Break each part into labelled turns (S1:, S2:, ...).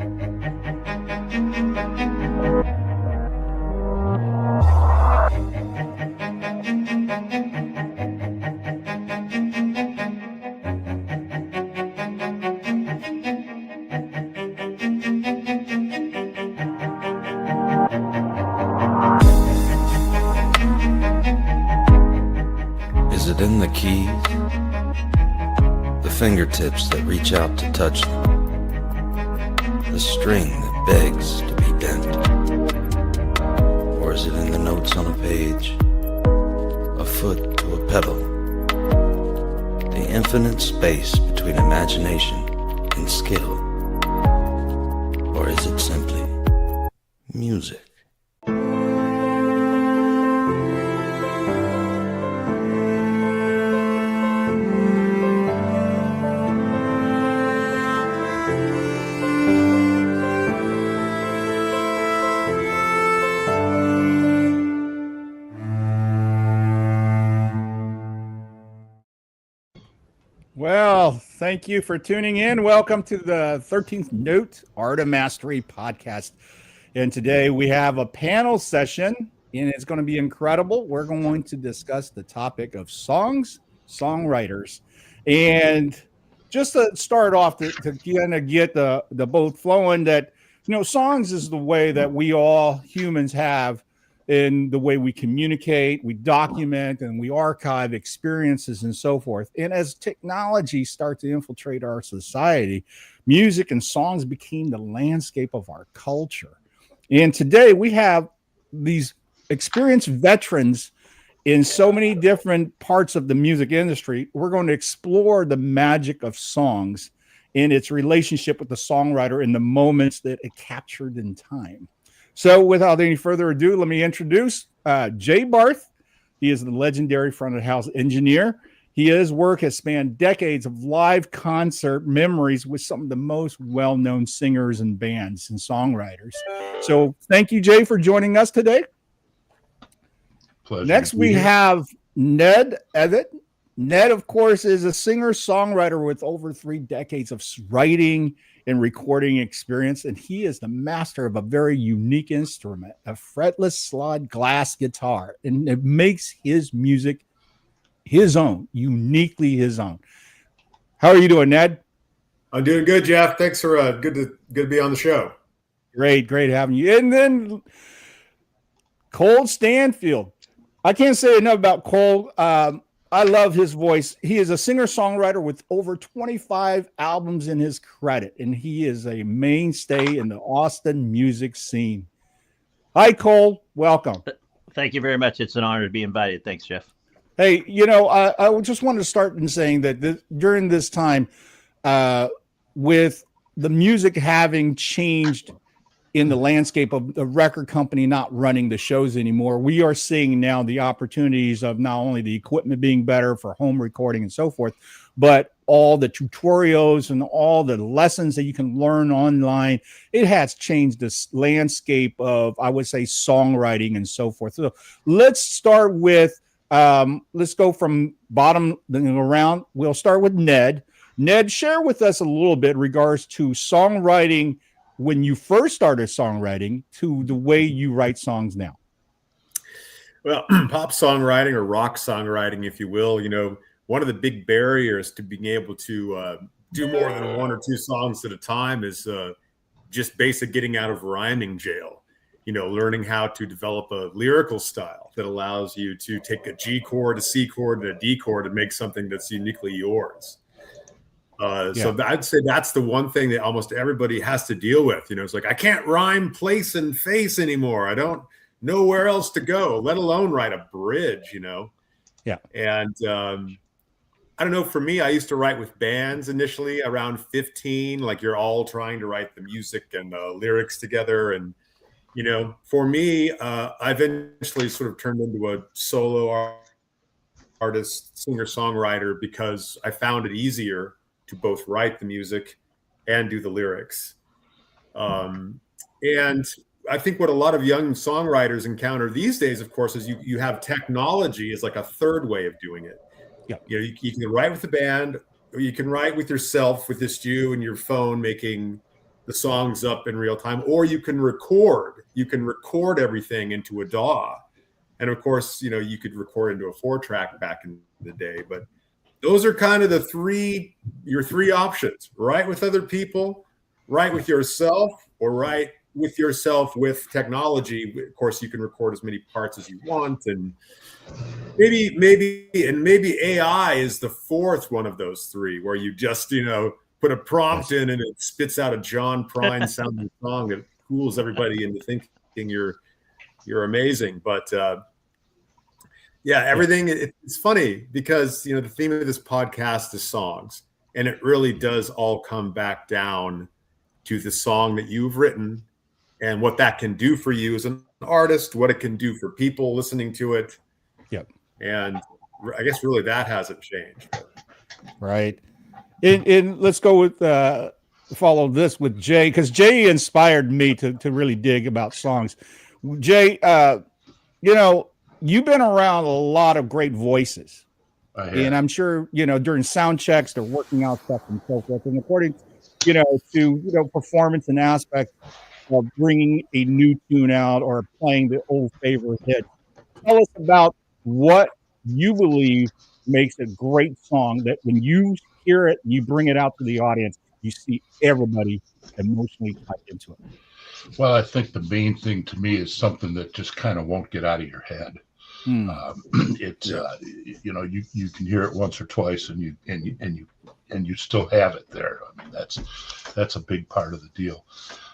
S1: Is it in the keys? The fingertips that reach out to touch them? The string that begs to be bent? Or is it in the notes on a page? A foot to a pedal? The infinite space between imagination and skill? Or is it simply music?
S2: Well, thank you for tuning in. Welcome to the 13th Note Art of Mastery podcast. And today we have a panel session, and it's going to be incredible. We're going to discuss the topic of songs, songwriters. And just to start off, to kind of get the boat flowing, that, songs is the way that we all humans have in the way we communicate, we document, and we archive experiences and so forth. And as technology starts to infiltrate our society, music and songs became the landscape of our culture. And today we have these experienced veterans in so many different parts of the music industry. We're going to explore the magic of songs and its relationship with the songwriter in the moments that it captured in time. So without any further ado, let me introduce Jay Barth. He is the legendary front of house engineer. His work has spanned decades of live concert memories with some of the most well-known singers and bands and songwriters. So thank you, Jay, for joining us today.
S3: Pleasure.
S2: Next, we have Ned Evett. Ned, of course, is a singer-songwriter with over 3 decades of writing and recording experience, and he is the master of a very unique instrument, a fretless slide glass guitar, and it makes his music his own, uniquely his own. How are you doing, Ned?
S3: I'm doing good, Jeff. Thanks for good to be on the show.
S2: Great having you. And then Cole Stanfield. I can't say enough about Cole. I love his voice. He is a singer-songwriter with over 25 albums in his credit, and he is a mainstay in the Austin music scene. Hi, Cole. Welcome.
S4: Thank you very much. It's an honor to be invited. Thanks, Jeff.
S2: Hey, I just wanted to start in saying that during this time, with the music having changed in the landscape of the record company not running the shows anymore, we are seeing now the opportunities of not only the equipment being better for home recording and so forth, but all the tutorials and all the lessons that you can learn online. It has changed this landscape of, I would say, songwriting and so forth. So let's start with, let's go from bottom around. We'll start with Ned. Ned, share with us a little bit in regards to songwriting when you first started songwriting to the way you write songs now.
S3: Well, pop songwriting or rock songwriting, if you will, one of the big barriers to being able to do more than 1 or 2 songs at a time is just basic getting out of rhyming jail. Learning how to develop a lyrical style that allows you to take a G chord, a C chord, and a D chord and make something that's uniquely yours. So I'd say that's the one thing that almost everybody has to deal with. It's like, I can't rhyme place and face anymore. I don't know where else to go, let alone write a bridge,
S2: Yeah.
S3: And I don't know, for me, I used to write with bands initially around 15, like you're all trying to write the music and the lyrics together. And, for me, I eventually sort of turned into a solo artist, singer-songwriter, because I found it easier to both write the music and do the lyrics. And I think what a lot of young songwriters encounter these days, of course, is you have technology as like a third way of doing it.
S2: Yeah.
S3: You can write with the band, or you can write with yourself, with just you and your phone making the songs up in real time, or you can record everything into a DAW. And of course, you could record into a 4-track back in the day, but those are kind of your three options: write with other people, write with yourself, or write with yourself with technology. Of course, you can record as many parts as you want, and maybe AI is the fourth one of those three, where you just put a prompt in and it spits out a John Prine sounding song that fools everybody into thinking you're amazing. But everything, it's funny because the theme of this podcast is songs, and it really does all come back down to the song that you've written and what that can do for you as an artist, what it can do for people listening to it.
S2: Yep.
S3: And I guess really that hasn't changed.
S2: Right. And let's go with follow this with Jay, because Jay inspired me to really dig about songs. Jay, you've been around a lot of great voices, and I'm sure during sound checks they're working out stuff and so forth. And according to performance and aspect of bringing a new tune out or playing the old favorite hit, tell us about what you believe makes a great song that when you hear it, you bring it out to the audience, you see everybody emotionally tied into it.
S5: Well, I think the main thing to me is something that just kind of won't get out of your head. You can hear it once or twice, and you still have it there. I mean, that's a big part of the deal.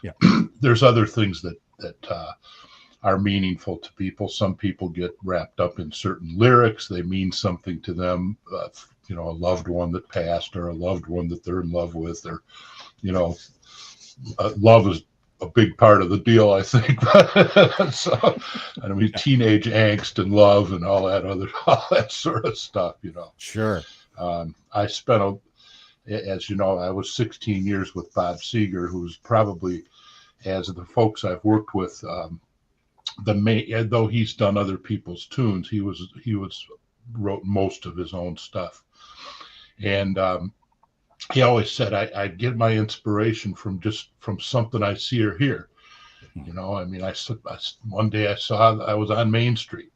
S2: Yeah.
S5: There's other things that are meaningful to people. Some people get wrapped up in certain lyrics. They mean something to them. A loved one that passed, or a loved one that they're in love with, or love is a big part of the deal, I think. So, teenage angst and love and all that sort of stuff.
S2: Sure.
S5: I spent as you know, I was 16 years with Bob Seger, who's probably, as the folks I've worked with, though he's done other people's tunes, he wrote most of his own stuff. And he always said, I get my inspiration from something I see or hear. One day I was on Main Street.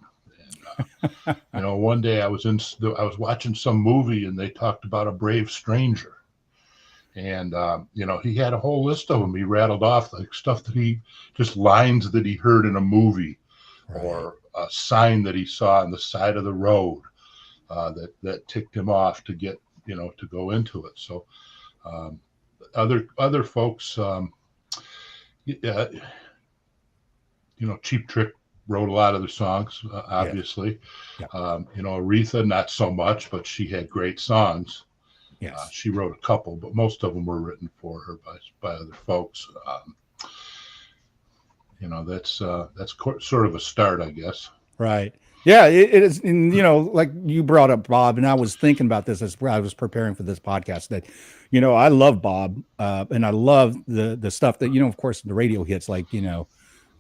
S5: And, one day I was watching some movie and they talked about a brave stranger. And, he had a whole list of them. He rattled off like stuff just lines that he heard in a movie, right, or a sign that he saw on the side of the road that ticked him off to get, to go into it. So other folks, Cheap Trick wrote a lot of the songs, obviously.
S2: Yeah.
S5: Aretha, not so much, but she had great songs.
S2: Yes.
S5: She wrote a couple, but most of them were written for her by other folks. That's sort of a start, I guess.
S2: Right. Yeah, it is. And, like you brought up Bob, and I was thinking about this as I was preparing for this podcast, that, I love Bob, and I love the stuff that, of course, the radio hits like,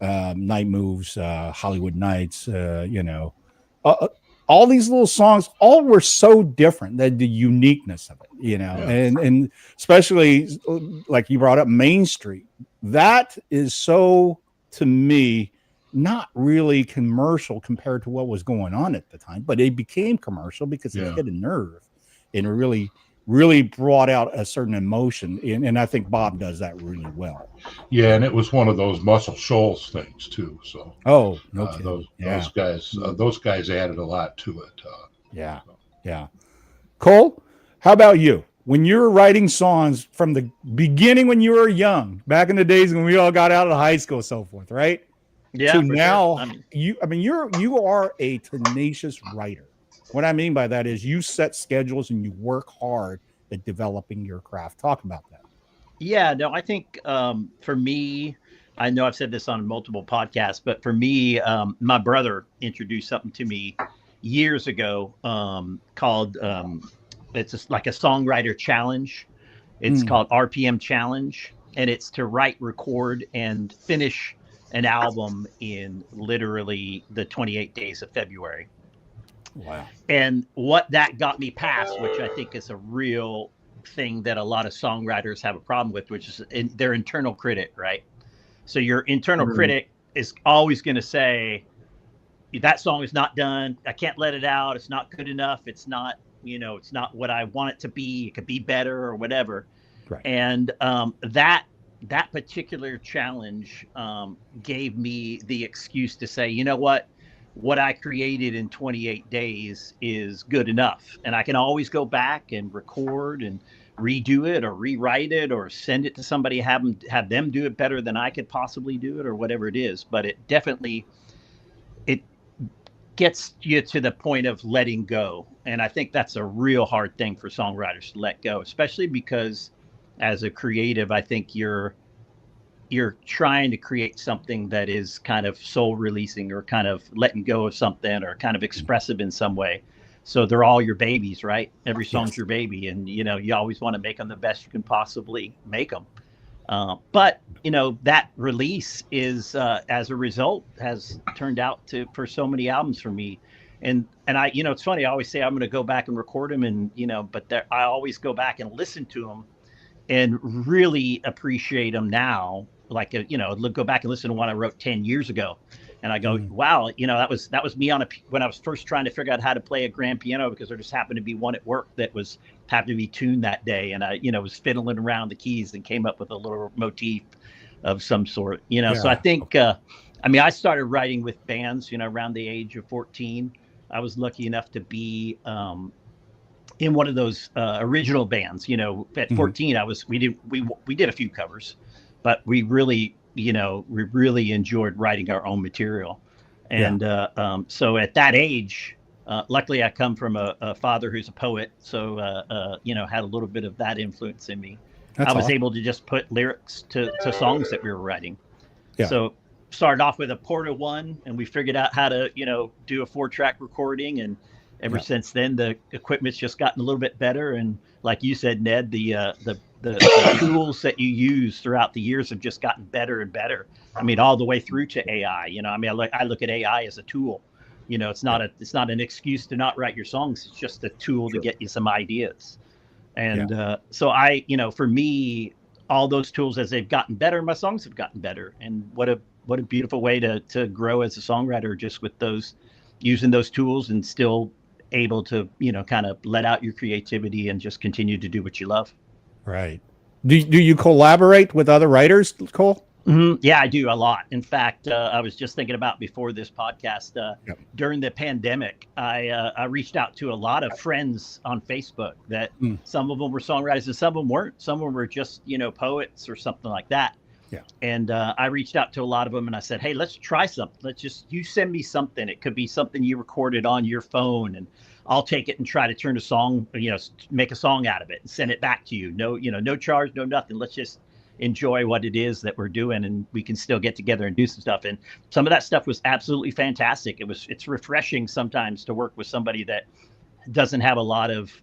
S2: Night Moves, Hollywood Nights, all these little songs, all were so different, that the uniqueness of it, and especially like you brought up Main Street, that is so, to me, not really commercial compared to what was going on at the time, but it became commercial because it hit a nerve and really, really brought out a certain emotion. And I think Bob does that really well.
S5: Yeah. And it was one of those Muscle Shoals things too. So, those guys added a lot to it.
S2: Yeah. Cole, how about you? When you were writing songs from the beginning, when you were young, back in the days when we all got out of high school and so forth, right?
S4: Yeah.
S2: To now,
S4: sure.
S2: you are a tenacious writer. What I mean by that is you set schedules and you work hard at developing your craft. Talk about that.
S4: Yeah, no, I think for me, I know I've said this on multiple podcasts, but for me, my brother introduced something to me years ago called, it's just like a songwriter challenge. It's called RPM Challenge, and it's to write, record, and finish an album in literally the 28 days of February.
S2: Wow.
S4: And what that got me past, which I think is a real thing that a lot of songwriters have a problem with, which is their internal critic, right? So your internal critic is always going to say, that song is not done. I can't let it out. It's not good enough. It's not, it's not what I want it to be. It could be better or whatever.
S2: Right.
S4: And that particular challenge gave me the excuse to say, you know what I created in 28 days is good enough. And I can always go back and record and redo it or rewrite it or send it to somebody, have them do it better than I could possibly do it or whatever it is. But it definitely, it gets you to the point of letting go. And I think that's a real hard thing for songwriters to let go, especially because as a creative, I think you're trying to create something that is kind of soul releasing or kind of letting go of something or kind of expressive in some way. So they're all your babies, right? Every song's your baby. And, you always want to make them the best you can possibly make them. But, that release is, as a result, has turned out for so many albums for me. And I, it's funny, I always say I'm going to go back and record them and, but I always go back and listen to them and really appreciate them now. Like, go back and listen to one I wrote 10 years ago. And I go, wow, that was me when I was first trying to figure out how to play a grand piano, because there just happened to be one at work that happened to be tuned that day. And I, was fiddling around the keys and came up with a little motif of some sort, So I think, I started writing with bands, around the age of 14. I was lucky enough to be in one of those original bands. At 14, we did a few covers, but we really enjoyed writing our own material. And so at that age, luckily I come from a father who's a poet, so had a little bit of that influence in me. I was able to just put lyrics to songs that we were writing. So started off with a Porta 1, and we figured out how to do a 4-track recording, and ever since then the equipment's just gotten a little bit better. And like you said, Ned, the tools that you use throughout the years have just gotten better and better. All the way through to AI. I look at AI as a tool. It's not an excuse to not write your songs. It's just a tool to get you some ideas. And so for me, all those tools, as they've gotten better, my songs have gotten better. And what a beautiful way to grow as a songwriter, just with using those tools and still able to kind of let out your creativity and just continue to do what you love.
S2: Right. Do you collaborate with other writers, Cole?
S4: Mm-hmm. Yeah, I do a lot. In fact, I was just thinking about before this podcast, during the pandemic, I reached out to a lot of friends on Facebook that some of them were songwriters and some of them weren't. Some of them were just, poets or something like that. Yeah. And I reached out to a lot of them and I said, hey, let's try something. You send me something. It could be something you recorded on your phone, and I'll take it and try to turn a song, make a song out of it and send it back to you. No, no charge, no nothing. Let's just enjoy what it is that we're doing, and we can still get together and do some stuff. And some of that stuff was absolutely fantastic. It's refreshing sometimes to work with somebody that doesn't have a lot of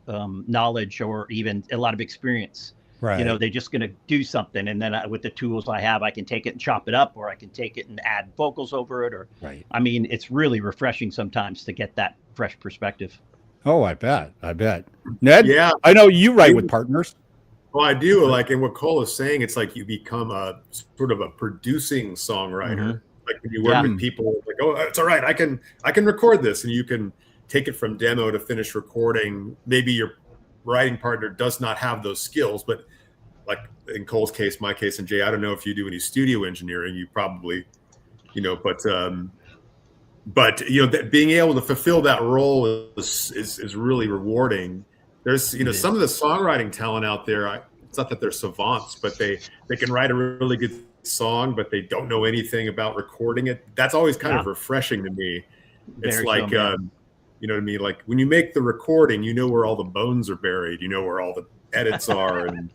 S4: knowledge or even a lot of experience. Right. They're just going to do something. And then with the tools I have, I can take it and chop it up, or I can take it and add vocals over it. It's really refreshing sometimes to get that fresh perspective.
S2: Oh, I bet. Ned? Yeah. I know you write with partners.
S3: Well, I do. Like, and what Cole is saying, it's like you become a sort of a producing songwriter. Mm-hmm. Like when you work with people, like, oh, it's all right. I can record this, and you can take it from demo to finished recording. Maybe your writing partner does not have those skills, but like in Cole's case, my case, and Jay, I don't know if you do any studio engineering. You probably, but being able to fulfill that role is really rewarding. There's some of the songwriting talent out there. It's not that they're savants, but they can write a really good song, but they don't know anything about recording it. That's always kind of refreshing to me. It's very like you know what I mean? Like when you make the recording, where all the bones are buried, where all the edits are, and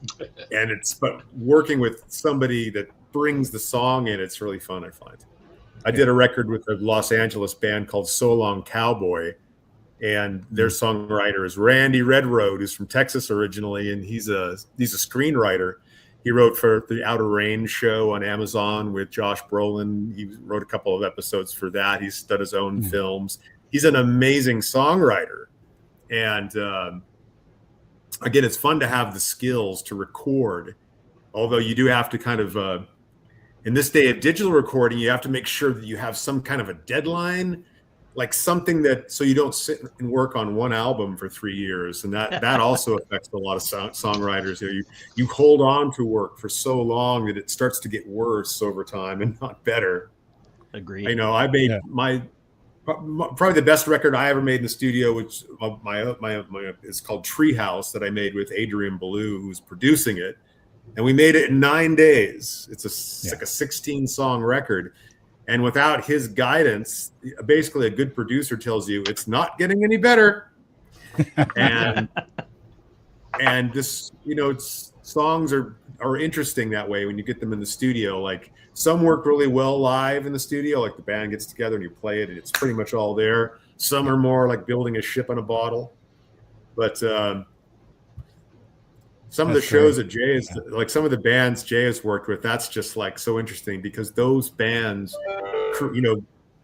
S3: but working with somebody that brings the song in, it's really fun, I find. I did a record with a Los Angeles band called So Long Cowboy, and their songwriter is Randy Redroad, who's from Texas originally, and he's a screenwriter. He wrote for the Outer Range show on Amazon with Josh Brolin. He wrote a couple of episodes for that. He's done his own films. He's an amazing songwriter, and again, it's fun to have the skills to record, although you do have to kind of, in this day of digital recording, you have to make sure that you have some kind of a deadline, like something that, so you don't sit and work on one album for 3 years. And that also affects a lot of songwriters. You hold on to work for so long that it starts to get worse over time and not better.
S4: Agreed.
S3: I know I made probably the best record I ever made in the studio, which is called Treehouse, that I made with Adrian Ballou, who's producing it. And we made it in 9 days. It's like a 16-song record. And without his guidance, basically a good producer tells you it's not getting any better. and this, songs are interesting that way when you get them in the studio. Like, some work really well live in the studio, like the band gets together and you play it and it's pretty much all there. Some are more like building a ship in a bottle. But some of the shows that Jay is, like some of the bands Jay has worked with, that's just like so interesting, because those bands,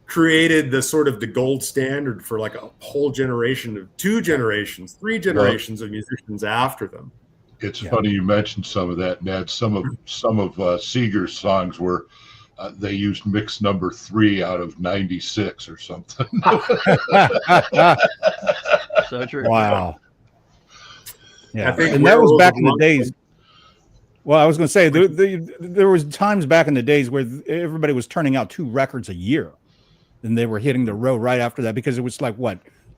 S3: created the sort of the gold standard for like a whole generation of 2 generations, 3 generations of musicians after them.
S5: It's funny you mentioned some of that, Ned. Some of Seeger's songs were they used mix number 3 out of 96 or something.
S4: So true.
S2: Wow. Yeah,
S3: and
S2: that was back in the days. Well, I was going to say there was times back in the days where everybody was turning out 2 records a year, and they were hitting the road right after that, because it was like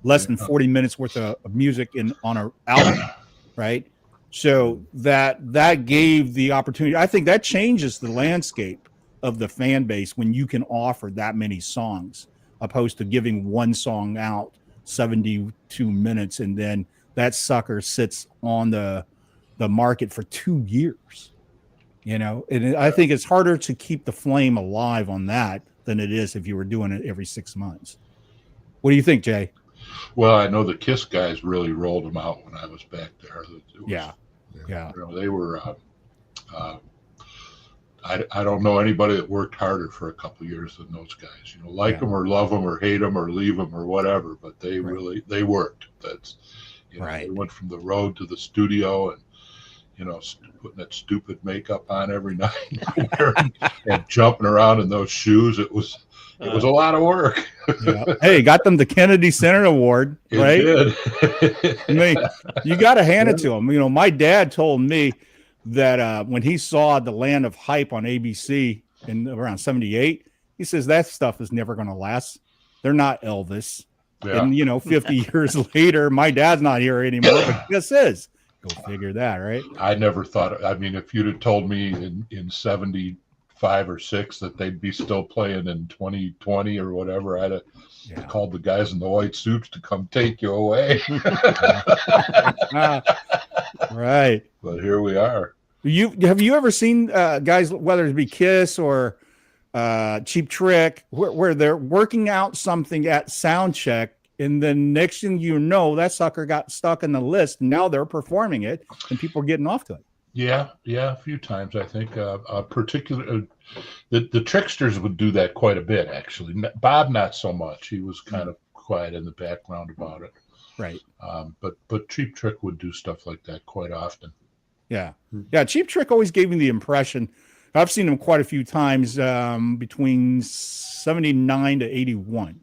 S2: less than 40 minutes worth of music on an album, right? So that gave the opportunity. I think that changes the landscape of the fan base when you can offer that many songs, opposed to giving one song out 72 minutes and then that sucker sits on the market for 2 years. And I think it's harder to keep the flame alive on that than it is if you were doing it every 6 months. What do you think, Jay?
S5: Well, I know the Kiss guys really rolled them out when I was back there.
S2: Yeah.
S5: They were. I don't know anybody that worked harder for a couple of years than those guys. Like them or love them or hate them or leave them or whatever, but they really worked. That's They went from the road to the studio and putting that stupid makeup on every night and jumping around in those shoes. It was a lot of work.
S2: Hey, got them the Kennedy Center Award, right?
S5: It did.
S2: You got to hand it to them. My dad told me that when he saw The Land of Hype on ABC in around 78, he says that stuff is never going to last. They're not Elvis. Yeah. And 50 years later, my dad's not here anymore, but this is. Go figure that, right?
S5: I never thought. I mean, if you'd have told me in 75 or 6 that they'd be still playing in 2020 or whatever, I'd have called the guys in the white suits to come take you away.
S2: Right.
S5: But here we are.
S2: Have you ever seen guys, whether it be Kiss or Cheap Trick, where they're working out something at sound check, and then next thing you know, that sucker got stuck in the list. Now they're performing it, and people are getting off to it.
S5: Yeah, a few times I think. Particularly, the Tricksters would do that quite a bit, actually. Bob, not so much. He was kind of quiet in the background about it.
S2: Right.
S5: But Cheap Trick would do stuff like that quite often.
S2: Yeah. Cheap Trick always gave me the impression. I've seen them quite a few times between 79 to 81.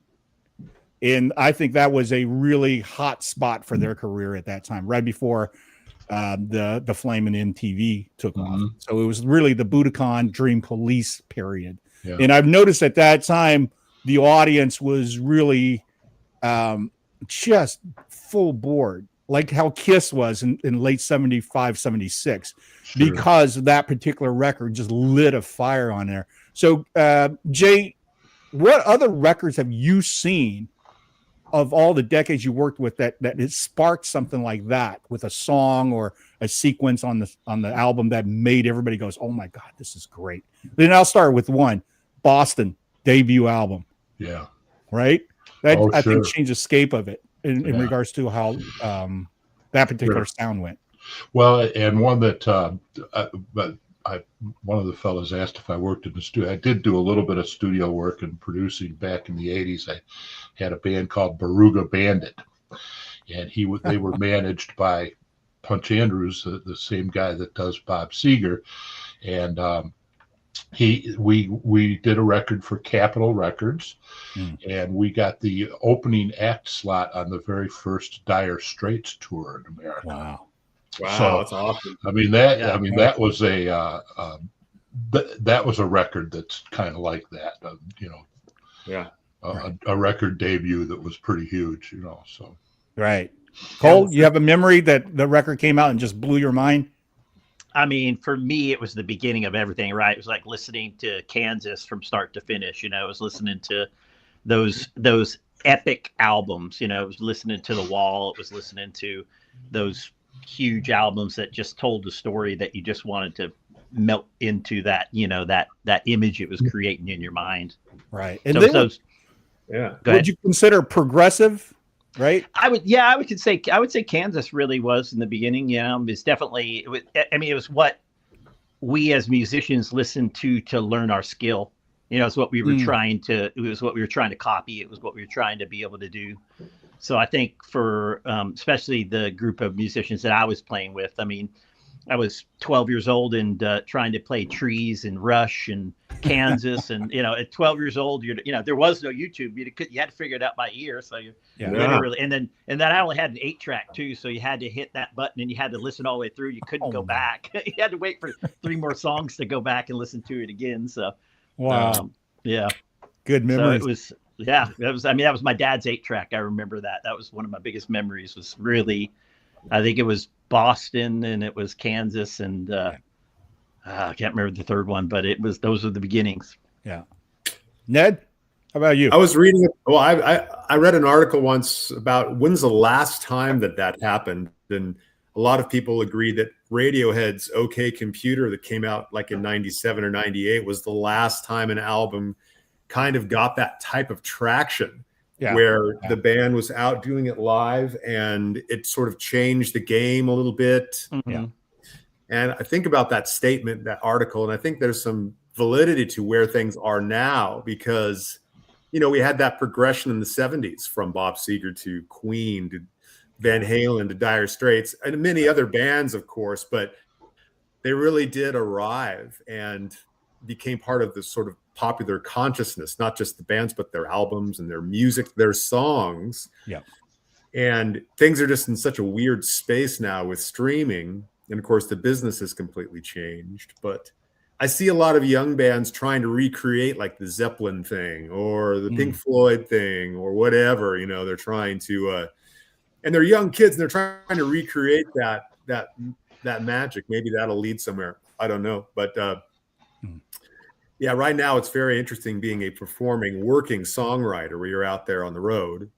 S2: And I think that was a really hot spot for their career at that time, right before the Flame and MTV took off. So it was really the Budokan Dream Police period. Yeah. And I've noticed at that time, the audience was really just full board, like how Kiss was in late 75, 76, because that particular record just lit a fire on there. So, Jay, what other records have you seen of all the decades you worked with that it sparked something like that with a song or a sequence on the album that made everybody goes, oh my God, this is great? Then I'll start with one, Boston debut album.
S5: Yeah.
S2: Right. That I think changed the scape of it in regards to how that particular sound went.
S5: Well, and one that, one of the fellas asked if I worked in the studio. I did do a little bit of studio work and producing back in the 80s. I had a band called Baruga Bandit, and they were managed by Punch Andrews, the same guy that does Bob Seger, and we did a record for Capitol Records, and we got the opening act slot on the very first Dire Straits tour in America.
S2: Wow.
S3: Wow,
S5: So,
S3: that's awesome.
S5: That was that was a record that's kind of like that,
S3: Yeah.
S5: a record debut that was pretty huge, so.
S2: Right. Cole, you have a memory that the record came out and just blew your mind?
S4: I mean, for me, it was the beginning of everything, right? It was like listening to Kansas from start to finish. It was listening to those epic albums. It was listening to The Wall. It was listening to those huge albums that just told the story that you just wanted to melt into that, that image it was creating in your mind.
S2: Right.
S4: And
S2: so
S3: yeah.
S2: Would you consider progressive? Right. I
S4: would say Kansas really was in the beginning. It's definitely, it was what we as musicians listened to learn our skill. It's what we were trying to copy. It was what we were trying to be able to do. So I think for, especially the group of musicians that I was playing with, I was 12 years old and trying to play Trees and Rush and Kansas. And, at 12 years old, there was no YouTube. You had to figure it out by ear. So you literally, and then I only had an 8-track too. So you had to hit that button and you had to listen all the way through. You couldn't go back. You had to wait for 3 more songs to go back and listen to it again. So,
S2: wow.
S4: Yeah.
S2: Good memory.
S4: So that was my dad's 8-track. I remember that. That was one of my biggest memories. Was really, I think it was Boston and it was Kansas and I can't remember the third one, but those were the beginnings.
S2: Yeah. Ned, how about you?
S3: I was reading. Well, I read an article once about when's the last time that happened, and a lot of people agree that Radiohead's OK Computer that came out like in 97 or 98 was the last time an album kind of got that type of traction. Where the band was out doing it live and it sort of changed the game a little bit.
S2: Yeah.
S3: And I think about that statement, that article, and I think there's some validity to where things are now because, we had that progression in the 70s from Bob Seger to Queen to Van Halen to Dire Straits and many other bands, of course, but they really did arrive and became part of the sort of popular consciousness, not just the bands, but their albums and their music, their songs.
S2: Yeah.
S3: And things are just in such a weird space now with streaming. And of course, the business has completely changed. But I see a lot of young bands trying to recreate like the Zeppelin thing or the Pink Floyd thing or whatever, they're trying to, and they're young kids and they're trying to recreate that magic. Maybe that'll lead somewhere. I don't know. But, yeah, right now it's very interesting being a performing, working songwriter where you're out there on the road.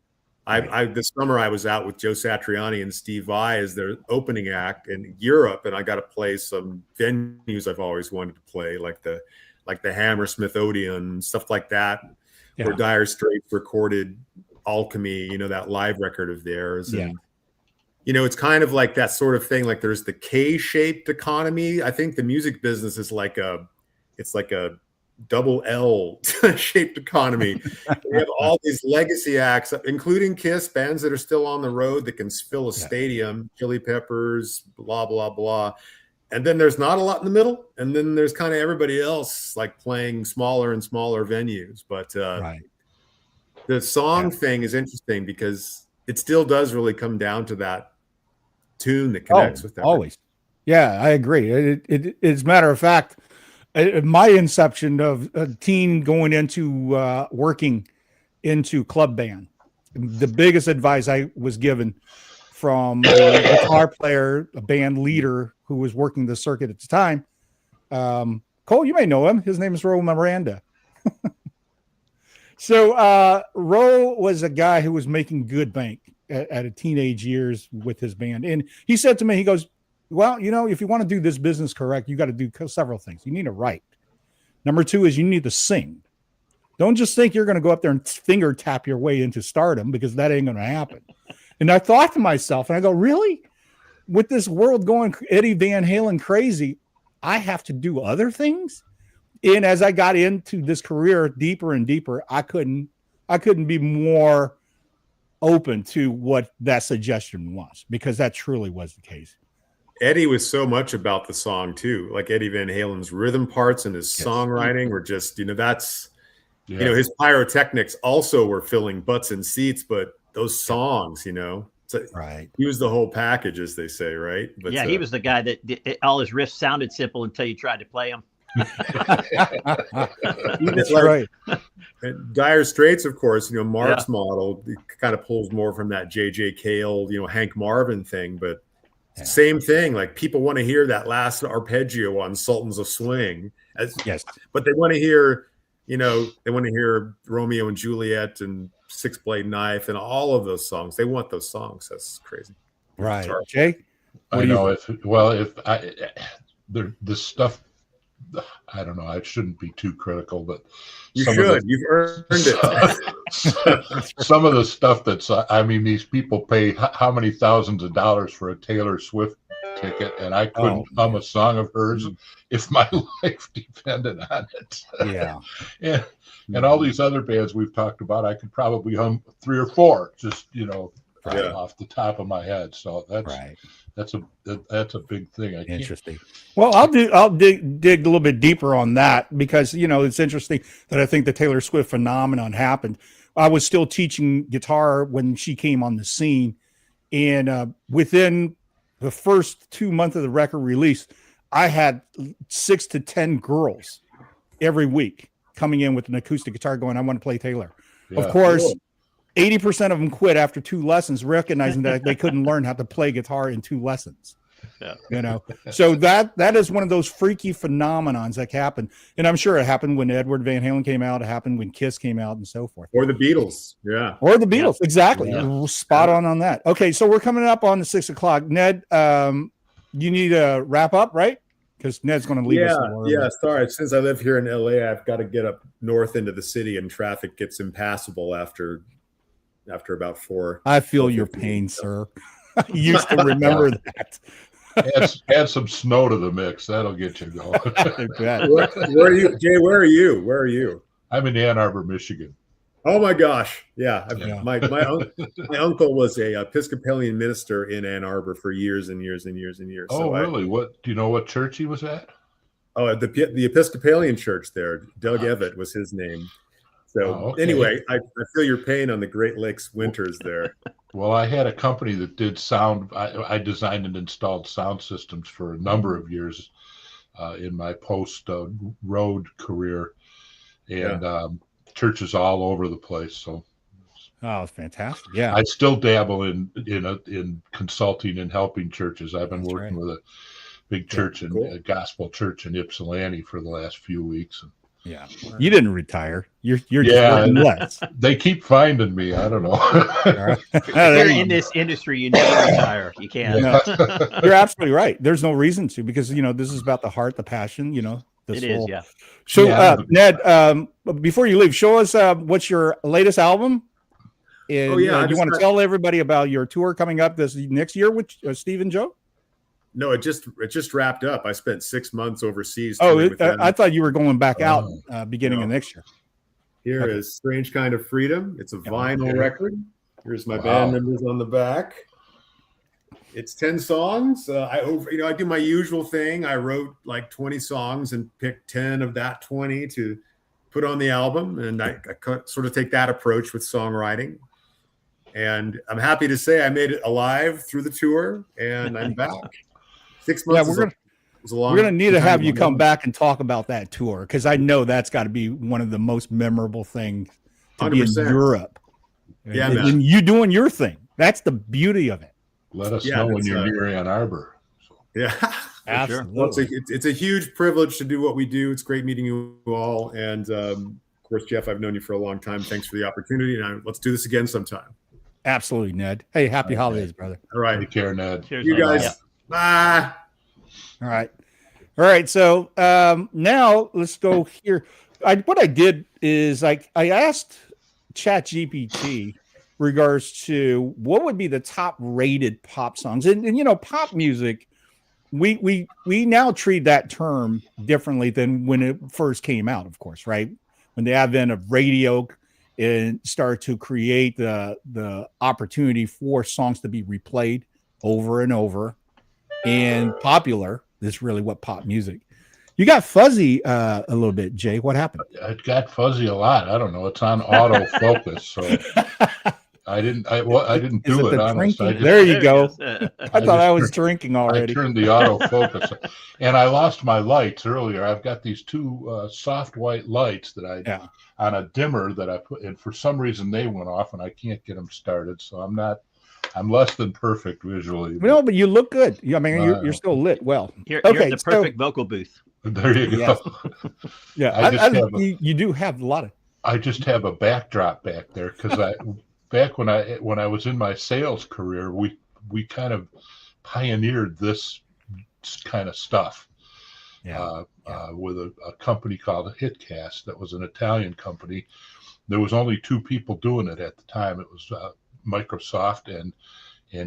S3: This summer I was out with Joe Satriani and Steve Vai as their opening act in Europe, and I got to play some venues I've always wanted to play, like the Hammersmith Odeon, stuff like that, where Dire Straits recorded Alchemy, that live record of theirs. And, it's kind of like that sort of thing. Like there's the K-shaped economy. I think the music business is like a double L shaped economy. We have all these legacy acts, including Kiss, bands that are still on the road that can fill a stadium, Chili Peppers, blah, blah, blah. And then there's not a lot in the middle. And then there's kind of everybody else like playing smaller and smaller venues. But the song thing is interesting because it still does really come down to that tune that connects with that.
S2: Always. Yeah, I agree. As a matter of fact, my inception of a teen going into working into club band, the biggest advice I was given from a guitar player, a band leader who was working the circuit at the time. Cole, you may know him. His name is Ro Miranda. So Ro was a guy who was making good bank at a teenage years with his band. And he said to me, he goes, well, if you want to do this business correct, you got to do several things. You need to write. Number 2 is you need to sing. Don't just think you're going to go up there and finger tap your way into stardom because that ain't going to happen. And I thought to myself, and I go, really? With this world going Eddie Van Halen crazy, I have to do other things? And as I got into this career deeper and deeper, I couldn't be more open to what that suggestion was because that truly was the case.
S3: Eddie was so much about the song too. Like Eddie Van Halen's rhythm parts and his songwriting were just, that's, his pyrotechnics also were filling butts and seats, but those songs,
S2: right.
S3: He was the whole package, as they say, right? But
S4: he was the guy that all his riffs sounded simple until you tried to play them.
S2: That's right.
S3: Dire Straits, of course, Mark's model kind of pulls more from that J.J. Cale, Hank Marvin thing, but same thing. Like people want to hear that last arpeggio on Sultans of Swing, but they want to hear, Romeo and Juliet and Six Blade Knife and all of those songs. They want those songs. That's crazy.
S2: Right, Jay.
S5: I know the stuff. I don't know. I shouldn't be too critical, but
S3: you've earned it.
S5: Some of the stuff these people pay how many thousands of dollars for a Taylor Swift ticket, and I couldn't hum a song of hers if my life depended on it.
S2: Yeah.
S5: And all these other bands we've talked about, I could probably hum 3 or 4, just off the top of my head. So that's a big thing.
S2: Interesting. Well, I'll dig a little bit deeper on that because it's interesting that I think the Taylor Swift phenomenon happened. I was still teaching guitar when she came on the scene, and within the first 2 months of the record release, I had 6 to 10 girls every week coming in with an acoustic guitar going, I want to play Taylor. Yeah, of course, 80% of them quit after 2 lessons, recognizing that they couldn't learn how to play guitar in 2 lessons. Yeah. So that is one of those freaky phenomenons that happened. And I'm sure it happened when Edward Van Halen came out. It happened when Kiss came out and so forth.
S3: Or the Beatles. Yeah.
S2: Or the Beatles. Yeah. Exactly. Yeah. Spot on that. Okay. So we're coming up on the 6 o'clock. Ned, you need to wrap up, right? Because Ned's going to leave us.
S3: Yeah. Sorry. Since I live here in LA, I've got to get up north into the city and traffic gets impassable after about 4.
S2: I feel your pain, sir. I used to remember that.
S5: Add some snow to the mix. That'll get you going.
S3: Where are you, Jay? Where are you?
S5: I'm in Ann Arbor, Michigan.
S3: Oh my gosh! Yeah. My uncle was a Episcopalian minister in Ann Arbor for years and years and years and years.
S5: Oh, really? What do you know? What church he was at?
S3: Oh, the Episcopalian church there. Doug Evett was his name. So anyway, I feel your pain on the Great Lakes winters there.
S5: Well, I had a company that did sound. I designed and installed sound systems for a number of years in my post-road career, and churches all over the place. So,
S2: it's fantastic. Yeah,
S5: I still dabble in consulting and helping churches. I've been working with a big church a gospel church in Ypsilanti for the last few weeks.
S2: Yeah, you didn't retire. You're just working less.
S5: They keep finding me. I don't know.
S4: If you're in this industry, you never retire. You can't.
S2: No, you're absolutely right. There's no reason to because this is about the heart, the passion. The soul.
S4: Is.
S2: So, Ned, before you leave, show us what's your latest album. And, do you want to tell everybody about your tour coming up this next year with Steve and Joe?
S3: No, it just wrapped up. I spent 6 months overseas.
S2: I thought you were going back out beginning of next year.
S3: Here is Strange Kind of Freedom. It's a vinyl record. Here's my band members on the back. It's 10 songs. I do my usual thing. I wrote like 20 songs and picked 10 of that 20 to put on the album. And I sort of take that approach with songwriting. And I'm happy to say I made it alive through the tour and I'm back. 6 months.
S2: We're gonna need to have you come back and talk about that tour because I know that's got to be one of the most memorable things to 100%. Be in Europe.
S3: Yeah,
S2: and you doing your thing. That's the beauty of it.
S5: Let us know when you're near Ann Arbor.
S3: Yeah,
S2: absolutely.
S3: Well, it's a huge privilege to do what we do. It's great meeting you all, and of course, Jeff, I've known you for a long time. Thanks for the opportunity, and let's do this again sometime.
S2: Absolutely, Ned. Hey, happy holidays, brother.
S3: All right,
S5: take care, Ned.
S4: Cheers,
S3: you guys.
S4: Yeah.
S3: Bye.
S2: All right. So now let's go here. What I did is I asked ChatGPT regards to what would be the top rated pop songs, and pop music. We now treat that term differently than when it first came out. Of course, right when the advent of radio and started to create the opportunity for songs to be replayed over and over. and popular is really what pop music. You got fuzzy a little bit, Jay. What happened?
S5: It got fuzzy a lot. I don't know. It's on autofocus, so I didn't do it. Honestly,
S2: there you go.
S4: There
S2: I thought I was drinking already.
S5: I turned the autofocus, and I lost my lights earlier. I've got these two soft white lights that I on a dimmer that I put, and for some reason they went off, and I can't get them started. So I'm less than perfect visually.
S2: No, but you look good. I mean, you're still lit well.
S4: You're the perfect vocal booth.
S5: There you go.
S2: Yeah, you do have a lot of.
S5: I just have a backdrop back there because back when I was in my sales career, we kind of pioneered this kind of stuff. With a company called Hitcast that was an Italian company. There was only two people doing it at the time. It was Microsoft and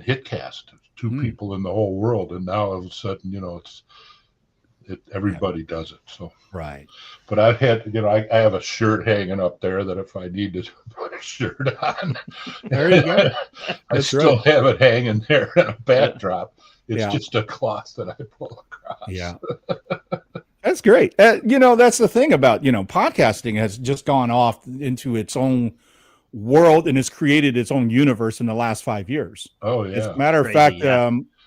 S5: Hitcast, two people in the whole world, and now all of a sudden, everybody does it. So
S2: right.
S5: But I've had, I have a shirt hanging up there that if I need to put a shirt on,
S2: there you go.
S5: I still have it hanging there in a backdrop. It's just a cloth that I pull across.
S2: Yeah. That's great. That's the thing about, podcasting has just gone off into its own world and has created its own universe in the last 5 years.
S5: Oh, yeah.
S2: As a matter of fact,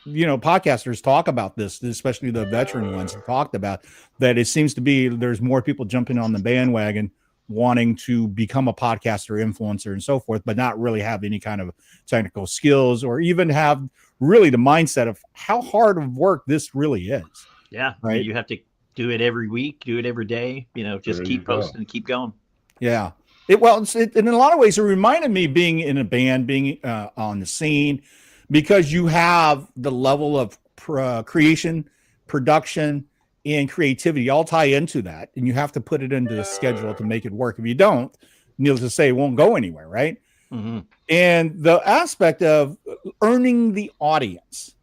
S2: podcasters talk about this, especially the veteran ones have talked about that. It seems to be there's more people jumping on the bandwagon wanting to become a podcaster, influencer, and so forth, but not really have any kind of technical skills or even have really the mindset of how hard of work this really is.
S4: Yeah.
S2: Right.
S4: I mean, you have to do it every week, do it every day, just keep posting and keep going.
S2: Yeah. In a lot of ways, it reminded me being in a band, being on the scene, because you have the level of creation, production, and creativity all tie into that. And you have to put it into the schedule to make it work. If you don't, needless to say, it won't go anywhere, right?
S4: Mm-hmm.
S2: And the aspect of earning the audience,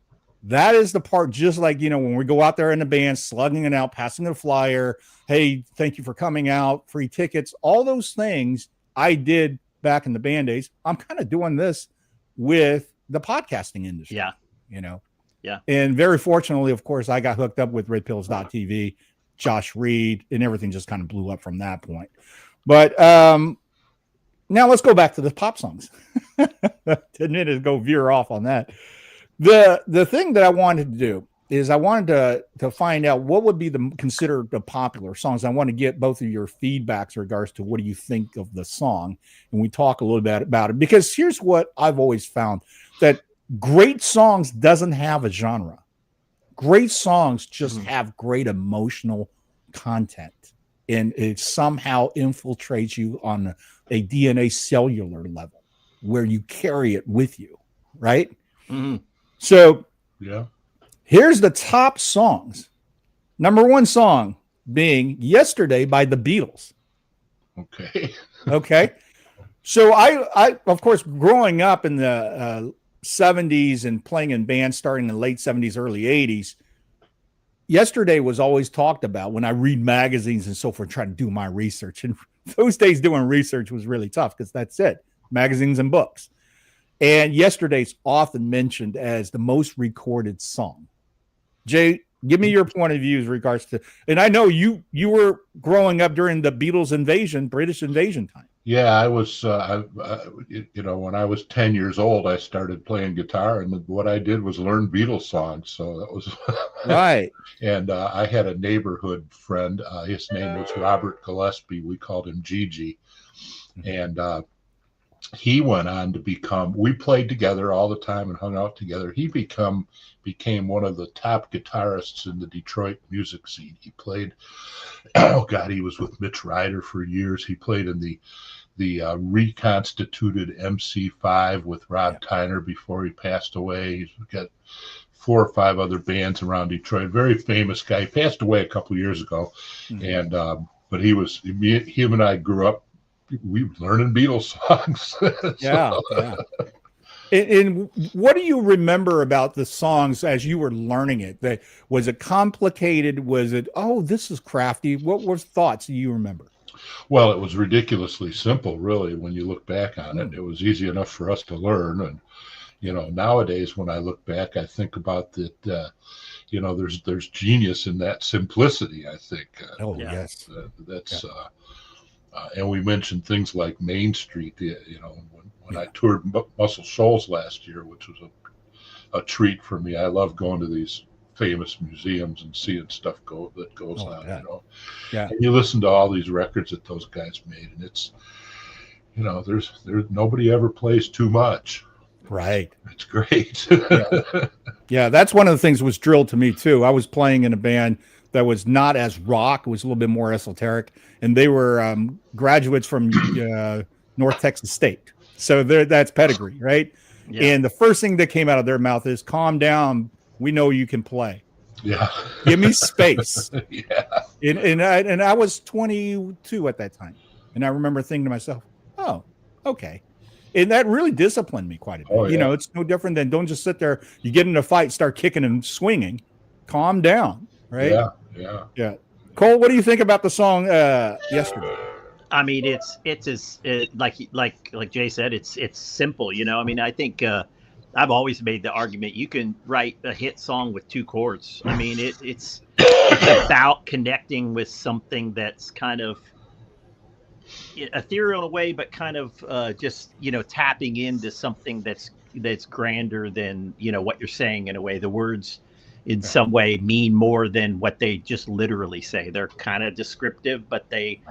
S2: that is the part, just like, when we go out there in the band, slugging it out, passing the flyer, hey, thank you for coming out, free tickets, all those things I did back in the band days. I'm kind of doing this with the podcasting industry.
S4: Yeah.
S2: Yeah. And very fortunately, of course, I got hooked up with redpills.tv, Josh Reed, and everything just kind of blew up from that point. But now let's go back to the pop songs. Didn't it go veer off on that? The thing that I wanted to do is I wanted to find out what would be considered the popular songs. I want to get both of your feedbacks in regards to what do you think of the song, and we talk a little bit about it, because here's what I've always found, that great songs doesn't have a genre. Great songs just have great emotional content, and it somehow infiltrates you on a DNA cellular level where you carry it with you, right?
S4: Mm-hmm.
S2: So
S5: yeah,
S2: here's the top songs. Number one song being Yesterday by the Beatles. Okay. So I of course, growing up in the 70s and playing in bands starting in the late 70s, early 80s, Yesterday was always talked about when I read magazines and so forth, trying to do my research. And those days doing research was really tough because that's it, magazines and books. And Yesterday's often mentioned as the most recorded song. Jay, give me your point of view in regards to, and I know you were growing up during the Beatles invasion, British invasion time.
S5: Yeah, I was, when I was 10 years old, I started playing guitar, and what I did was learn Beatles songs. So that was
S2: right.
S5: And I had a neighborhood friend. His name was Robert Gillespie. We called him Gigi. And he went on to become, we played together all the time and hung out together. He became one of the top guitarists in the Detroit music scene. He played, he was with Mitch Ryder for years. He played in the reconstituted MC5 with Rob Tyner before he passed away. He's got 4 or 5 other bands around Detroit. Very famous guy. He passed away a couple of years ago. And but him and I grew up, we were learning Beatles songs.
S2: Yeah. And what do you remember about the songs as you were learning it? Was it complicated? Was it, this is crafty? What were thoughts you remember?
S5: Well, it was ridiculously simple, really, when you look back on it. It was easy enough for us to learn. Nowadays when I look back, I think about that. There's genius in that simplicity. I think.
S2: Yes.
S5: That's. And we mentioned things like Main Street. When I toured Muscle Shoals last year, which was a treat for me. I love going to these famous museums and seeing stuff that goes on.
S2: Yeah.
S5: And you listen to all these records that those guys made, and it's, there's nobody ever plays too much.
S2: Right.
S5: It's great.
S2: Yeah, that's one of the things that was drilled to me too. I was playing in a band that was not as rock; it was a little bit more esoteric, and they were graduates from North Texas State, so that's pedigree, right? Yeah. And the first thing that came out of their mouth is, "Calm down. We know you can play.
S5: Yeah,
S2: give me space."
S5: Yeah,
S2: and I was 22 at that time, and I remember thinking to myself, "Oh, okay." And that really disciplined me quite a bit.
S5: Oh, yeah.
S2: It's no different than don't just sit there. You get in a fight, start kicking and swinging. Calm down, right?
S5: Yeah.
S2: Cole, what do you think about the song yesterday?
S4: I mean, it's like Jay said, it's simple. I mean, I think I've always made the argument you can write a hit song with 2 chords. I mean, it's about connecting with something that's kind of ethereal in a way, but kind of just tapping into something that's grander than what you're saying in a way. The words in some way mean more than what they just literally say. They're kind of descriptive, but they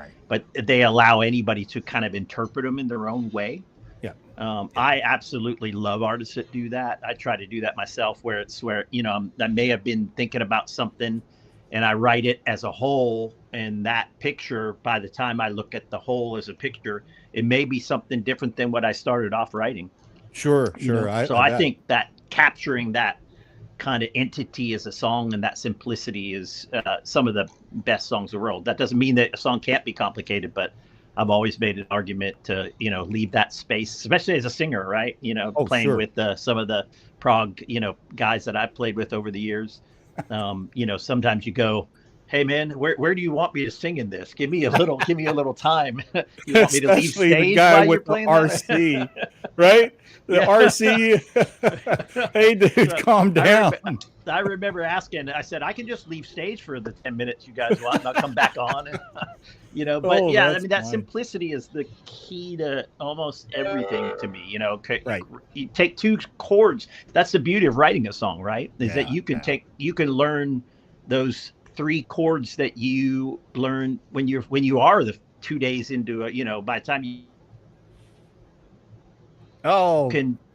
S4: allow anybody to kind of interpret them in their own way.
S2: Yeah.
S4: I absolutely love artists that do that. I try to do that myself, where I may have been thinking about something and I write it as a whole, and that picture, by the time I look at the whole as a picture, it may be something different than what I started off writing.
S2: Sure.
S4: I think that capturing that kind of entity as a song and that simplicity is some of the best songs in the world. That doesn't mean that a song can't be complicated, but I've always made an argument to leave that space, especially as a singer, right? Playing with some of the prog guys that I've played with over the years. Sometimes you go, "Hey man, where do you want me to sing in this? Give me a little time." You want me to leave stage
S2: the guy
S4: while
S2: with
S4: you're playing
S2: the RC, right? The RC. Hey, dude, calm down.
S4: I remember asking. I said, "I can just leave stage for the 10 minutes you guys want, and I'll come back on." But I mean, that simplicity is the key to almost everything to me.
S2: Right.
S4: You take 2 chords. That's the beauty of writing a song, right? Is that you can learn those 3 chords that you learn when you are the 2 days into by the time you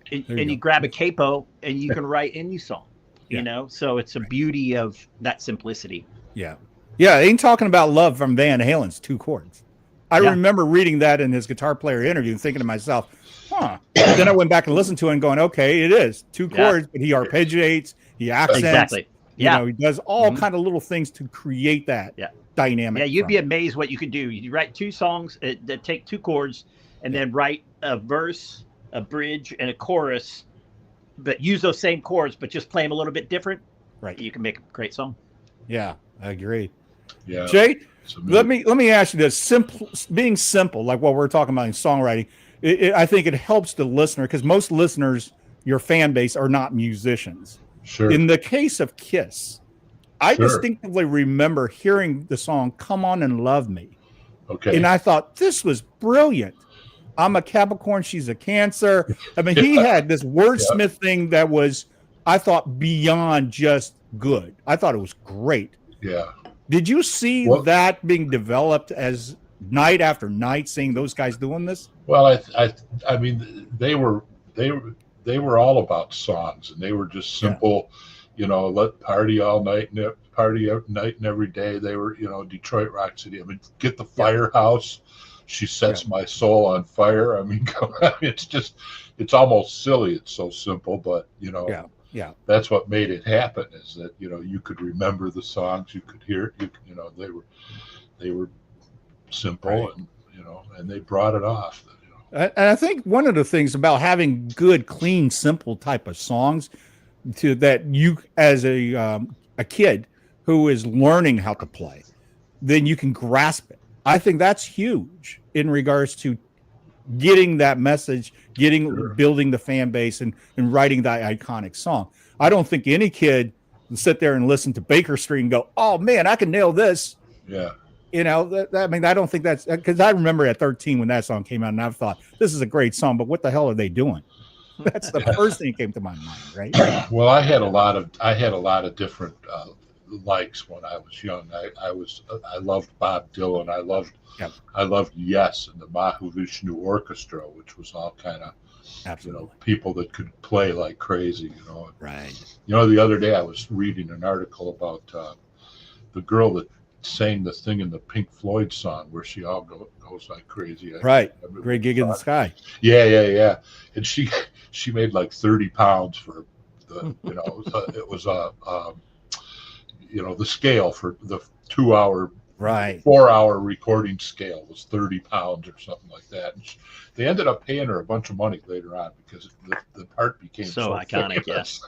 S4: you grab a capo and you can write any song. So it's a beauty of that simplicity.
S2: Yeah, ain't talking about Love from Van Halen's 2 chords. I remember reading that in his guitar player interview and thinking to myself, then I went back and listened to it and going, okay, it is 2 chords, but he arpeggiates, he accents.
S4: Exactly.
S2: He does all kind of little things to create that dynamic.
S4: Yeah, you'd be amazed what you could do. You write 2 songs that take 2 chords and then write a verse, a bridge, and a chorus, but use those same chords, but just play them a little bit different.
S2: Right.
S4: You can make a great song.
S2: Yeah, I agree.
S5: Yeah.
S2: Jay, let me ask you this: being simple, like what we're talking about in songwriting, I think it helps the listener, because most listeners, your fan base, are not musicians.
S5: Sure.
S2: In the case of Kiss, I distinctively remember hearing the song "Come On and Love Me," and I thought this was brilliant. I'm a Capricorn, she's a Cancer. I mean, he had this wordsmith thing that was, I thought, beyond just good. I thought it was great.
S5: Yeah.
S2: Did you see that being developed as night after night, seeing those guys doing this?
S5: Well, I mean, they were all about songs, and they were just simple, let party all night and party every night and every day. They were, Detroit Rock City. I mean, get the Firehouse. She sets my soul on fire. I mean, it's almost silly. It's so simple, but that's what made it happen, is that, you could remember the songs, you could hear it, they were simple, and they brought it off.
S2: And I think one of the things about having good, clean, simple type of songs, that you, as a kid who is learning how to play, then you can grasp it. I think that's huge in regards to getting that message, building the fan base, and writing that iconic song. I don't think any kid will sit there and listen to Baker Street and go, "Oh man, I can nail this."
S5: Yeah.
S2: You know, I mean, I don't think that's because I remember at 13 when that song came out, and I thought this is a great song, but what the hell are they doing? That's the first thing that came to my mind, right?
S5: Well, I had a lot of different likes when I was young. I loved Bob Dylan. I loved Yes and the Mahavishnu Orchestra, which was all kind of, people that could play like crazy,
S2: Right.
S5: The other day I was reading an article about the girl that sang the thing in the Pink Floyd song where she all goes like crazy.
S2: Right. Great Gig in the Sky.
S5: Yeah. And she made like 30 pounds for the, it was the scale for the 2 hour,
S2: right,
S5: 4 hour recording scale was 30 pounds or something like that. And they ended up paying her a bunch of money later on because the part became so
S4: iconic.
S5: Yes.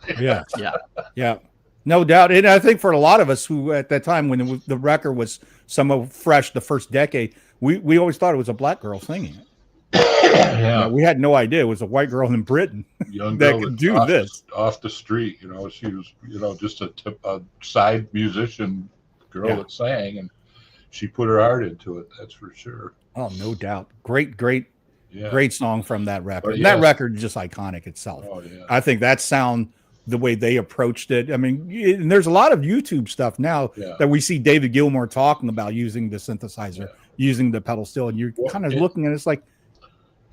S2: Yeah. No doubt. And I think for a lot of us who at that time when the record was somewhat fresh, the first decade, we always thought it was a black girl singing it.
S5: Yeah.
S2: We had no idea it was a white girl in Britain that could do this
S5: off the street. She was, just a side musician girl that sang, and she put her heart into it. That's for sure.
S2: Oh, no doubt. Great song from that record.
S5: Yes.
S2: That record is just iconic itself.
S5: Oh, yeah.
S2: I think that sound, the way they approached it. I mean, and there's a lot of YouTube stuff now that we see David Gilmour talking about using the synthesizer, using the pedal steel, and you're kind of looking at it, it's like,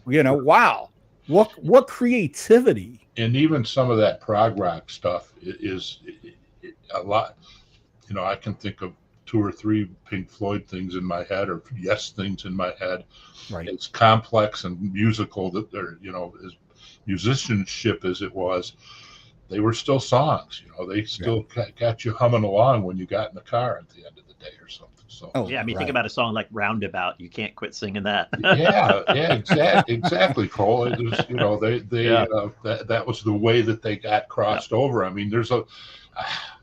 S2: wow, what creativity.
S5: And even some of that prog rock stuff is a lot. I can think of 2 or 3 Pink Floyd things in my head, or Yes things in my head.
S2: Right.
S5: It's complex and musical that they're, as musicianship as it was, they were still songs. They still got you humming along when you got in the car at the end of the day or something. So
S4: think about a song like Roundabout. You can't quit singing that.
S5: Exactly, Cole. It was, that was the way that they got crossed over. I mean,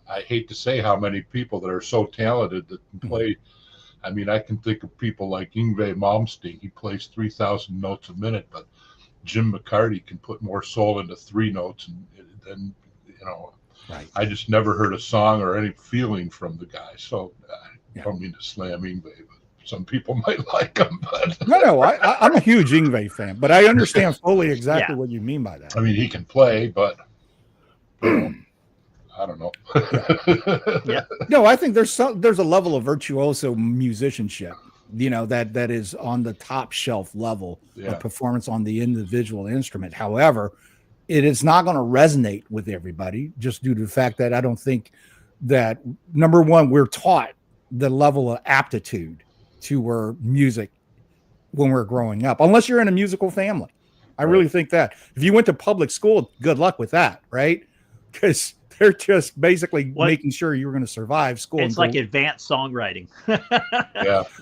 S5: I hate to say how many people that are so talented that can play. I mean, I can think of people like Yngwie Malmsteen. He plays 3,000 notes a minute, but Jim McCarty can put more soul into 3 notes than.
S2: Right.
S5: I just never heard a song or any feeling from the guy. So I don't mean to slam Yngwie, but some people might like him. But
S2: no, I'm a huge Yngwie fan, but I understand fully exactly what you mean by that.
S5: I mean, he can play, but I don't know.
S2: No, I think there's a level of virtuoso musicianship, that is on the top shelf level of performance on the individual instrument. However, it is not going to resonate with everybody just due to the fact that I don't think that, number one, we're taught the level of aptitude to our music when we're growing up, unless you're in a musical family. I really think that if you went to public school, good luck with that, right? Because they're just basically making sure you're going to survive school.
S4: It's like advanced songwriting.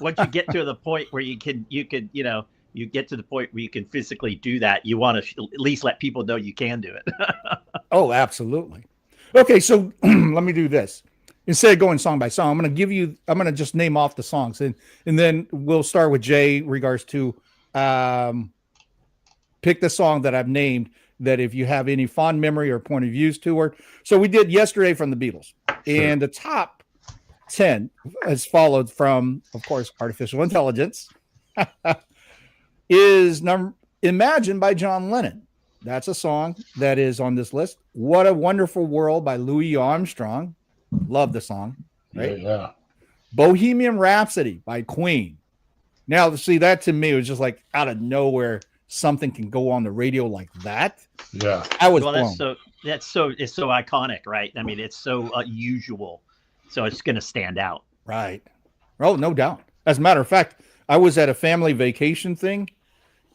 S4: Once you get to the point where you get to the point where you can physically do that, you want to at least let people know you can do it.
S2: Oh, absolutely. Okay, so let me do this. Instead of going song by song, I'm going to just name off the songs, and then we'll start with Jay regards to pick the song that I've named, that if you have any fond memory or point of views toward. So we did Yesterday from the Beatles. Sure. And the top 10 as followed from, of course, Artificial Intelligence is Imagine by John Lennon. That's a song that is on this list. What a Wonderful World by Louis Armstrong. Love the song. Right?
S5: Yeah.
S2: Bohemian Rhapsody by Queen. Now, see, that to me was just like out of nowhere. Something can go on the radio like that.
S5: Yeah.
S2: I was
S4: blown. It's so iconic, right? I mean, it's so unusual. So it's going to stand out.
S2: Right. Oh, no doubt. As a matter of fact, I was at a family vacation thing,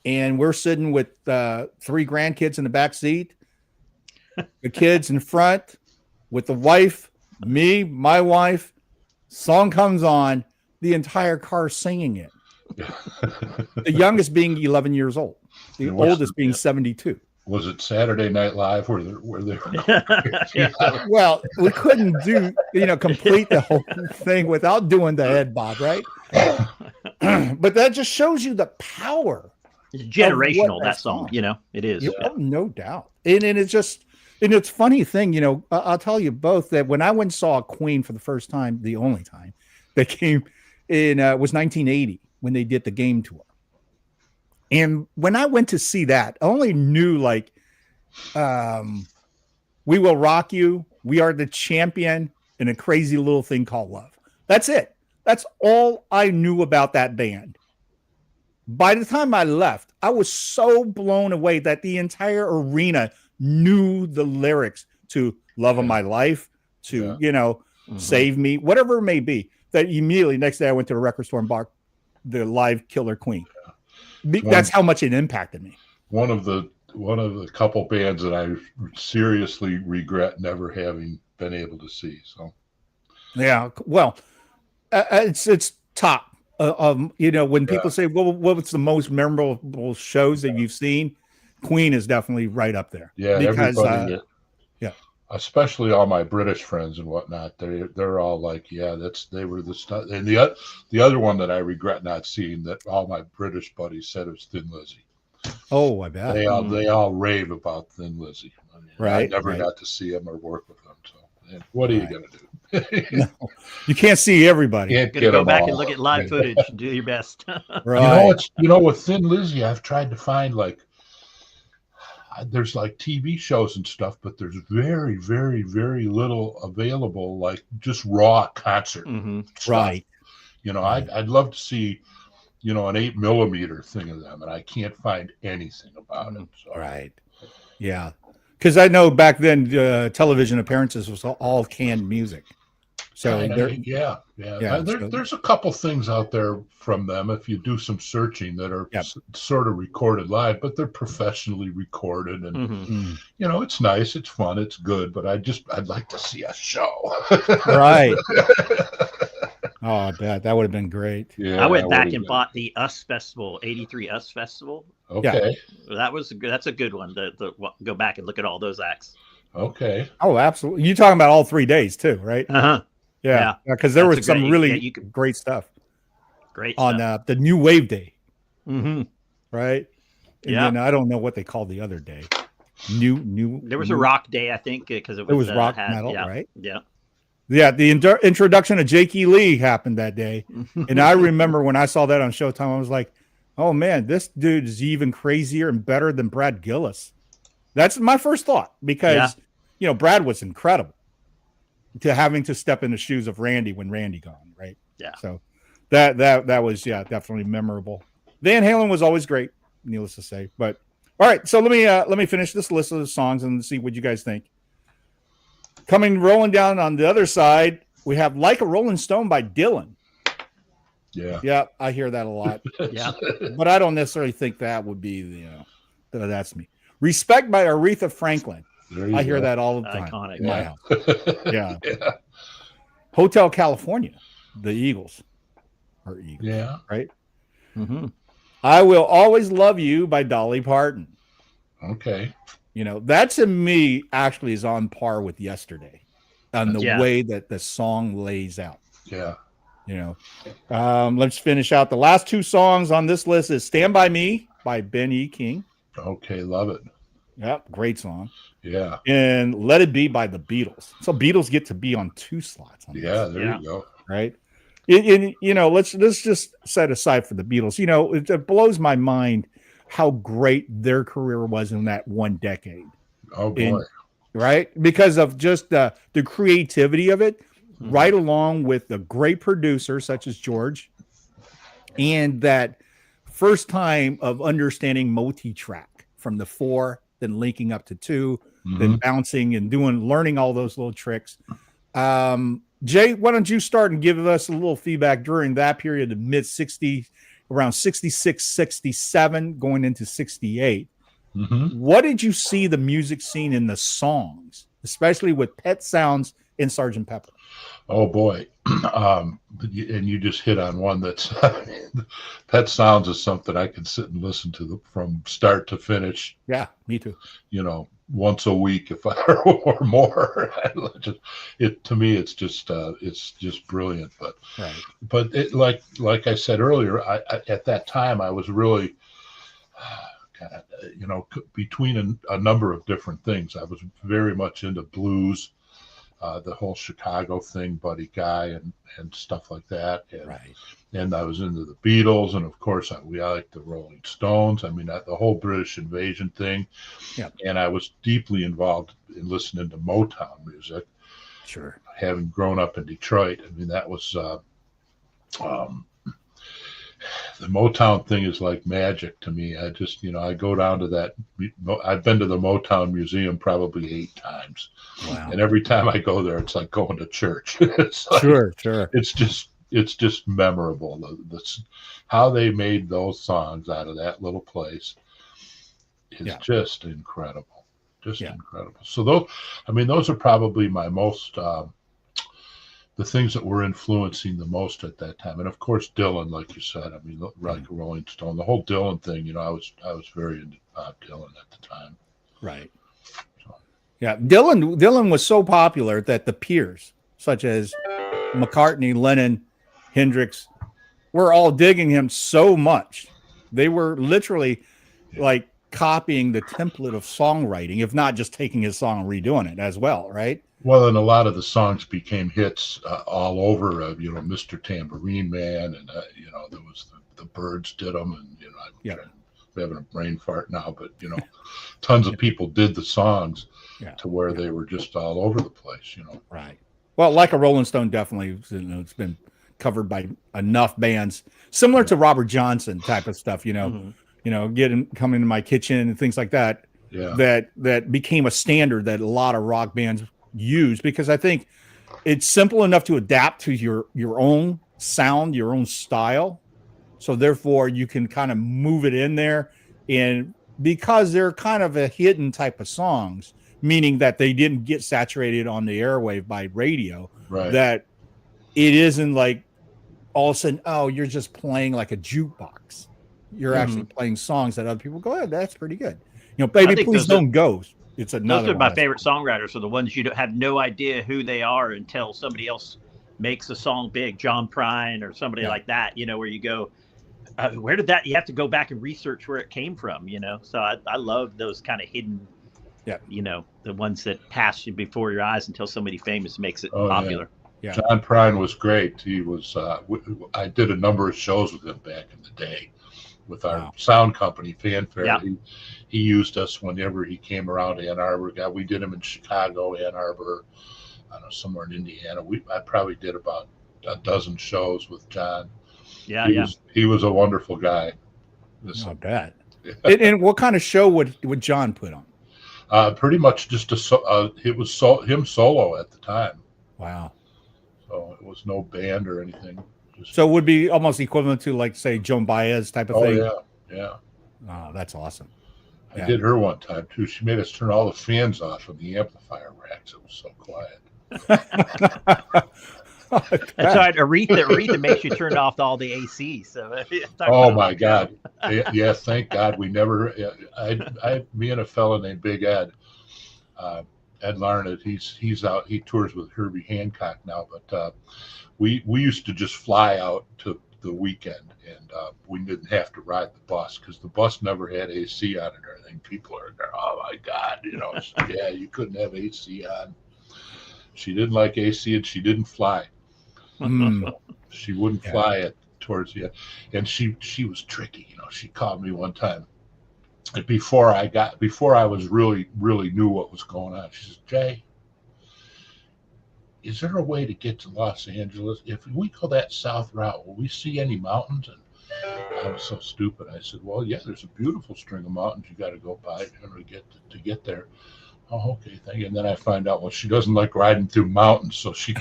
S2: and we're sitting with 3 grandkids in the back seat, the kids in front with the wife, me, my wife. Song comes on, the entire car singing it. The youngest being 11 years old, the oldest being 72.
S5: Was it Saturday Night Live where they
S2: Well, we couldn't complete the whole thing without doing the head bob, right? But that just shows you the power
S4: It's generational,
S2: what
S4: that song, you know, it is.
S2: Yeah, no doubt. And it's just, and it's funny thing, you know, I'll tell you both that when I went and saw Queen for the first time, the only time they came in was 1980 when they did the Game Tour. And when I went to see that, I only knew like, We Will Rock You, We Are the Champion, and a crazy little thing called Love. That's it. That's all I knew about that band. By the time I left, I was so blown away that the entire arena knew the lyrics to Love of My Life, to, you know, Save Me, whatever it may be. That immediately next day I went to the record store and bought the live Killer Queen. That's how much it impacted me.
S5: One of the couple bands that I seriously regret never having been able to see. So, yeah,
S2: well, it's top. You know, when people say, "Well, what's the most memorable shows that you've seen?" Queen is definitely right up there.
S5: Yeah,
S2: because
S5: yeah, especially all my British friends and whatnot. They're all like, "Yeah, they were the stuff." And the other one that I regret not seeing that all my British buddies said was Thin Lizzy.
S2: Oh, I bet
S5: they all rave about Thin Lizzy. I mean,
S2: right.
S5: I never got to see them or work with them. So, what are you gonna do?
S2: No, you can't see everybody.
S4: You're gonna go back and look at live footage and do your best.
S2: Right.
S5: You know, with Thin Lizzy, I've tried to find there's like TV shows and stuff, but there's very, very, very little available, like just raw concert stuff.
S2: Right.
S5: You know, I'd love to see, you know, an 8mm thing of them, and I can't find anything about it. So.
S2: Right. Yeah. Because I know back then television appearances was all canned music. So
S5: there's a couple things out there from them if you do some searching that are sort of recorded live, but they're professionally recorded, and you know, it's nice, it's fun, it's good, but I'd like to see a show.
S2: Right. Oh, I bet that would have been great.
S4: Yeah, I went back and bought the US Festival, 83 US Festival.
S5: Okay.
S4: Yeah. That's a good one to go back and look at all those acts.
S5: Okay.
S2: Oh, absolutely. You're talking about all 3 days too, right?
S4: Uh-huh.
S2: Yeah. Because there was some really great stuff.
S4: Great
S2: on
S4: stuff.
S2: The New Wave Day.
S4: Mm-hmm.
S2: Right? And then I don't know what they called the other day.
S4: There was a rock day, I think, because it was
S2: rock metal, right?
S4: Yeah.
S2: Yeah, the introduction of Jake E. Lee happened that day. And I remember when I saw that on Showtime, I was like, oh, man, this dude is even crazier and better than Brad Gillis. That's my first thought because, you know, Brad was incredible to having to step in the shoes of Randy when Randy gone, right?
S4: Yeah.
S2: So that was, definitely memorable. Van Halen was always great, needless to say. But, all right, so let me finish this list of the songs and see what you guys think. Rolling down on the other side, we have Like a Rolling Stone by Dylan.
S5: Yeah.
S2: Yeah, I hear that a lot.
S4: Yeah.
S2: But I don't necessarily think that would be, that's me. Respect by Aretha Franklin. I hear that all the time.
S4: Iconic.
S2: In my house. Yeah. Hotel California, the Eagles. Or Eagles.
S5: Yeah.
S2: Right?
S4: Mm-hmm.
S2: I Will Always Love You by Dolly Parton.
S5: Okay.
S2: You know, that to me actually is on par with Yesterday on the way that the song lays out.
S5: Yeah.
S2: You know, let's finish out. The last two songs on this list is Stand By Me by Ben E. King.
S5: Okay. Love it.
S2: Yep. Great song.
S5: Yeah.
S2: And Let It Be by the Beatles. So Beatles get to be on two slots. On
S5: this. There you go.
S2: Right. And you know, let's just set aside for the Beatles. You know, it blows my mind how great their career was in that one decade.
S5: Oh boy.
S2: Right? Because of just the creativity of it, right along with the great producers such as George, and that first time of understanding multi-track from the 4, then linking up to 2, then bouncing and learning all those little tricks. Jay, why don't you start and give us a little feedback during that period of mid-60s, around 66, 67, going into 68. What did you see the music scene in the songs, especially with Pet Sounds and Sgt. Pepper?
S5: Oh boy. And you just hit on one that's Pet Sounds is something I can sit and listen to from start to finish.
S2: Yeah, me too.
S5: You know, once a week or more. To me, it's just brilliant. But it, like I said earlier, I at that time I was really God, between a number of different things. I was very much into blues, the whole Chicago thing, Buddy Guy and stuff like that. And,
S2: Right.
S5: and I was into the Beatles, and of course I liked the Rolling Stones. I mean, the whole British invasion thing.
S2: Yep.
S5: And I was deeply involved in listening to Motown music.
S2: Sure.
S5: Having grown up in Detroit, I mean, that was the Motown thing is like magic to me. I just, I go down to that. I've been to the Motown Museum probably 8 times.
S2: Wow.
S5: And every time I go there, it's like going to church. It's like,
S2: Sure.
S5: It's just memorable. How they made those songs out of that little place is just incredible. Just incredible. So those are probably my most, the things that were influencing the most at that time. And of course, Dylan, like you said, I mean, like Rolling Stone, the whole Dylan thing, I was very into Bob Dylan at the time.
S2: Right. So. Yeah. Dylan was so popular that the peers, such as McCartney, Lennon, Hendrix, were all digging him so much. They were literally like copying the template of songwriting, if not just taking his song and redoing it as well. Right.
S5: Well, and a lot of the songs became hits all over, Mr. Tambourine Man, and there was the Byrds did them, and I'm having a brain fart now, but tons of people did the songs to where they were just all over the place,
S2: Right. Well, like a Rolling Stone, definitely, it's been covered by enough bands, similar to Robert Johnson type of stuff, come into my kitchen and things like that.
S5: Yeah.
S2: That became a standard that a lot of rock bands use, because I think it's simple enough to adapt to your own sound, your own style. So therefore you can kind of move it in there, and because they're kind of a hidden type of songs, meaning that they didn't get saturated on the airwave by radio,
S5: right,
S2: that it isn't like all of a sudden, oh, you're just playing like a jukebox. You're actually playing songs that other people go, oh, that's pretty good. Baby, Please Don't Go. It's another.
S4: Those are my favorite songwriters, are the ones you don't have no idea who they are until somebody else makes a song big, John Prine or somebody like that, where you go, where did that, you have to go back and research where it came from, So I love those kind of hidden, the ones that pass you before your eyes until somebody famous makes it popular.
S5: Yeah. John Prine was great. He was, I did a number of shows with him back in the day with our sound company, Fanfare.
S4: Yeah.
S5: He used us whenever he came around to Ann Arbor. We did him in Chicago, Ann Arbor, I don't know, somewhere in Indiana. I probably did about a dozen shows with John. He was a wonderful guy.
S2: I bet. And what kind of show would John put on?
S5: Pretty much just it was him solo at the time.
S2: Wow.
S5: So it was no band or anything.
S2: So it would be almost equivalent to, like, say, Joan Baez type of thing.
S5: Yeah.
S2: Oh, that's awesome.
S5: I did her one time too. She made us turn all the fans off of the amplifier racks. It was so quiet.
S4: That's right. Aretha makes you turn off all the AC. So.
S5: Oh my God! Yeah, thank God we never. Me and a fella named Big Ed, Ed Larned. He's out. He tours with Herbie Hancock now, but we used to just fly out to the weekend, and we didn't have to ride the bus because the bus never had AC on it or anything. People are there, oh my God, you couldn't have AC on. She didn't like AC, and she didn't fly. She wouldn't fly it towards the end. And she was tricky. She called me one time, and before I was really knew what was going on, she says, Jay, is there a way to get to Los Angeles? If we go that south route, will we see any mountains? And I was so stupid. I said, well, yeah, there's a beautiful string of mountains you got to go by to get there. Oh, okay, thank you. And then I find out, well, she doesn't like riding through mountains, so she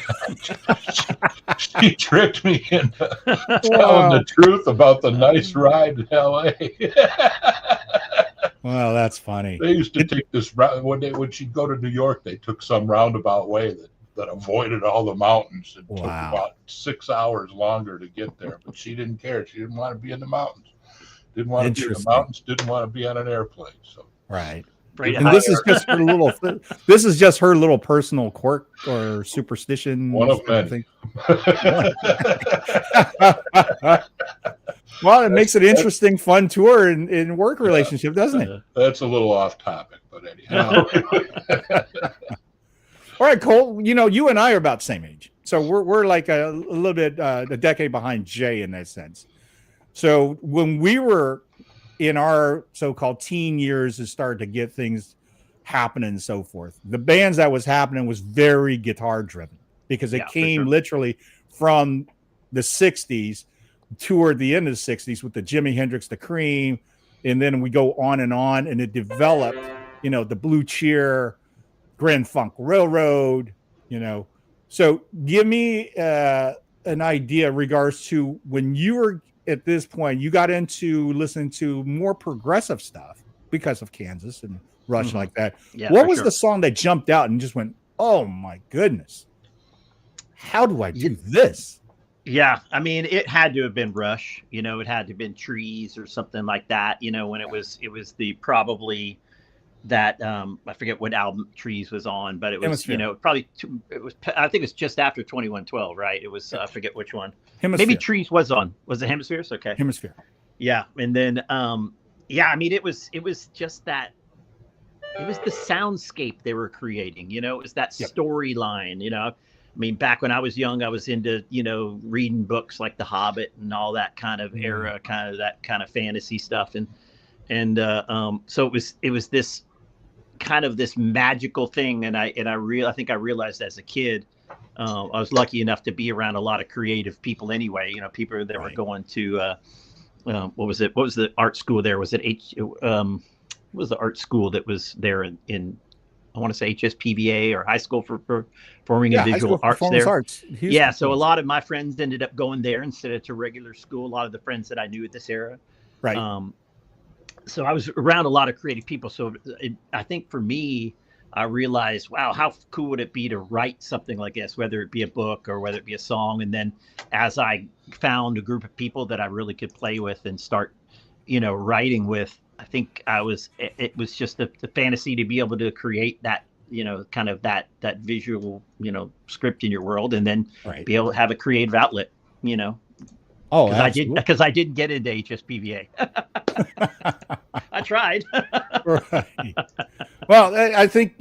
S5: tricked me into telling the truth about the nice ride to LA.
S2: Well, that's funny.
S5: They used to take this route when she'd go to New York. They took some roundabout way that avoided all the mountains. It took about 6 hours longer to get there, but she didn't care. She didn't want to be in the mountains. Didn't want to be in the mountains. Didn't want to be on an airplane. So
S2: right. And this is just her little. This is just her little personal quirk or superstition.
S5: One of many.
S2: Well, it makes it interesting, fun tour in work relationship, doesn't it?
S5: That's a little off topic, but anyhow.
S2: All right, Cole. You and I are about the same age, so we're like a little bit a decade behind Jay in that sense. So when we were in our so-called teen years, it started to get things happening and so forth. The bands that was happening was very guitar driven because it came literally from the 60s toward the end of the 60s with the Jimi Hendrix, the Cream, and then we go on, and it developed, the Blue Cheer, Grand Funk Railroad, So give me an idea in regards to when you were at this point, you got into listening to more progressive stuff because of Kansas and Rush like that.
S4: Yeah,
S2: what was the song that jumped out and just went, oh my goodness, how do I do this?
S4: Yeah, I mean, it had to have been Rush. It had to have been Trees or something like that. When it was the probably that I forget what album Trees was on, but it was probably I think it was just after 2112, right? It was I forget which one.
S2: Hemisphere.
S4: Maybe Trees was on. Was it Hemispheres? Okay.
S2: Hemisphere.
S4: Yeah, and then I mean, it was just that. It was the soundscape they were creating. It was that storyline. I mean, back when I was young, I was into, reading books like The Hobbit and all that kind of era, kind of that kind of fantasy stuff. And so it was this kind of this magical thing. And I think I realized as a kid, I was lucky enough to be around a lot of creative people anyway, people that were going to, what was it? What was the art school there? Was it what was the art school that was there in I want to say HSPVA or High School for Performing and Visual Arts there. Yeah, so a lot of my friends ended up going there instead of to regular school. A lot of the friends that I knew at this era.
S2: Right.
S4: So I was around a lot of creative people. So I think for me, I realized, wow, how cool would it be to write something like this, whether it be a book or whether it be a song. And then as I found a group of people that I really could play with and start, writing with, I think it was just the fantasy to be able to create that, kind of that visual, script in your world, and then be able to have a creative outlet,
S2: Oh,
S4: because I didn't get into HSPVA. I tried.
S2: Right. Well, I think,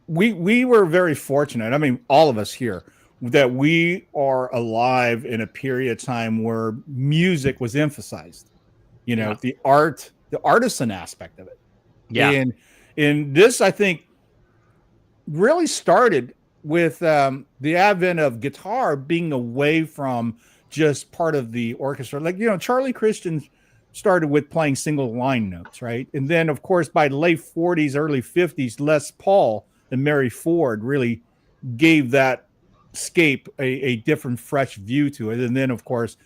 S2: we were very fortunate. I mean, all of us here, that we are alive in a period of time where music was emphasized, the art, the artisan aspect of it. Yeah. And this, I think, really started with the advent of guitar being away from just part of the orchestra. Like, Charlie Christian started with playing single line notes, right? And then, of course, by the late 40s, early 50s, Les Paul and Mary Ford really gave that scape a different, fresh view to it. And then, of course,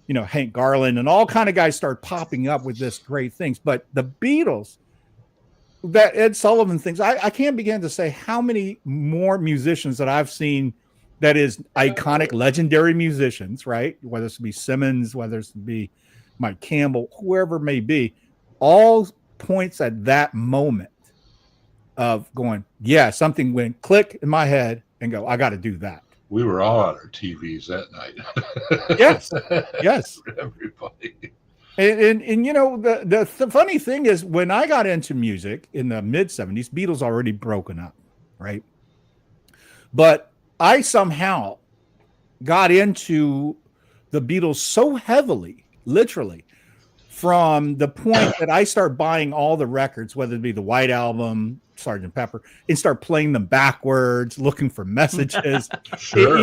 S2: Hank Garland and all kind of guys start popping up with this great things. But the Beatles, that Ed Sullivan things, I can't begin to say how many more musicians that I've seen that is iconic, legendary musicians, right? Whether it's be Simmons, whether it's be Mike Campbell, whoever it may be, all points at that moment of going, something went click in my head and go, I got to do that.
S5: We were all on our TVs that night.
S2: Yes.
S5: Everybody.
S2: And the funny thing is, when I got into music in the mid 70s, Beatles already broken up, right? But I somehow got into the Beatles so heavily, literally, from the point that I start buying all the records, whether it be the White Album, Sgt. Pepper, and start playing them backwards, looking for messages.
S5: Sure.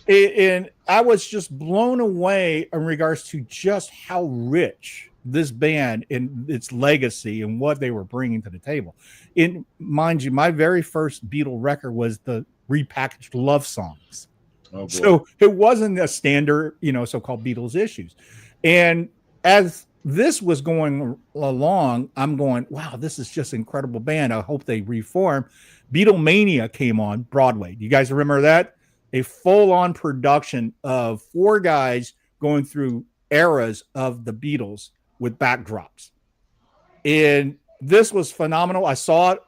S2: And I was just blown away in regards to just how rich this band and its legacy and what they were bringing to the table. And mind you, my very first Beatle record was the repackaged Love Songs.
S5: Oh, boy.
S2: So it wasn't a standard, so-called Beatles issues. And as this was going along, I'm going, wow, this is just an incredible band. I hope they reform. Beatlemania came on Broadway. Do you guys remember that? A full-on production of 4 guys going through eras of the Beatles with backdrops. And this was phenomenal. I saw it,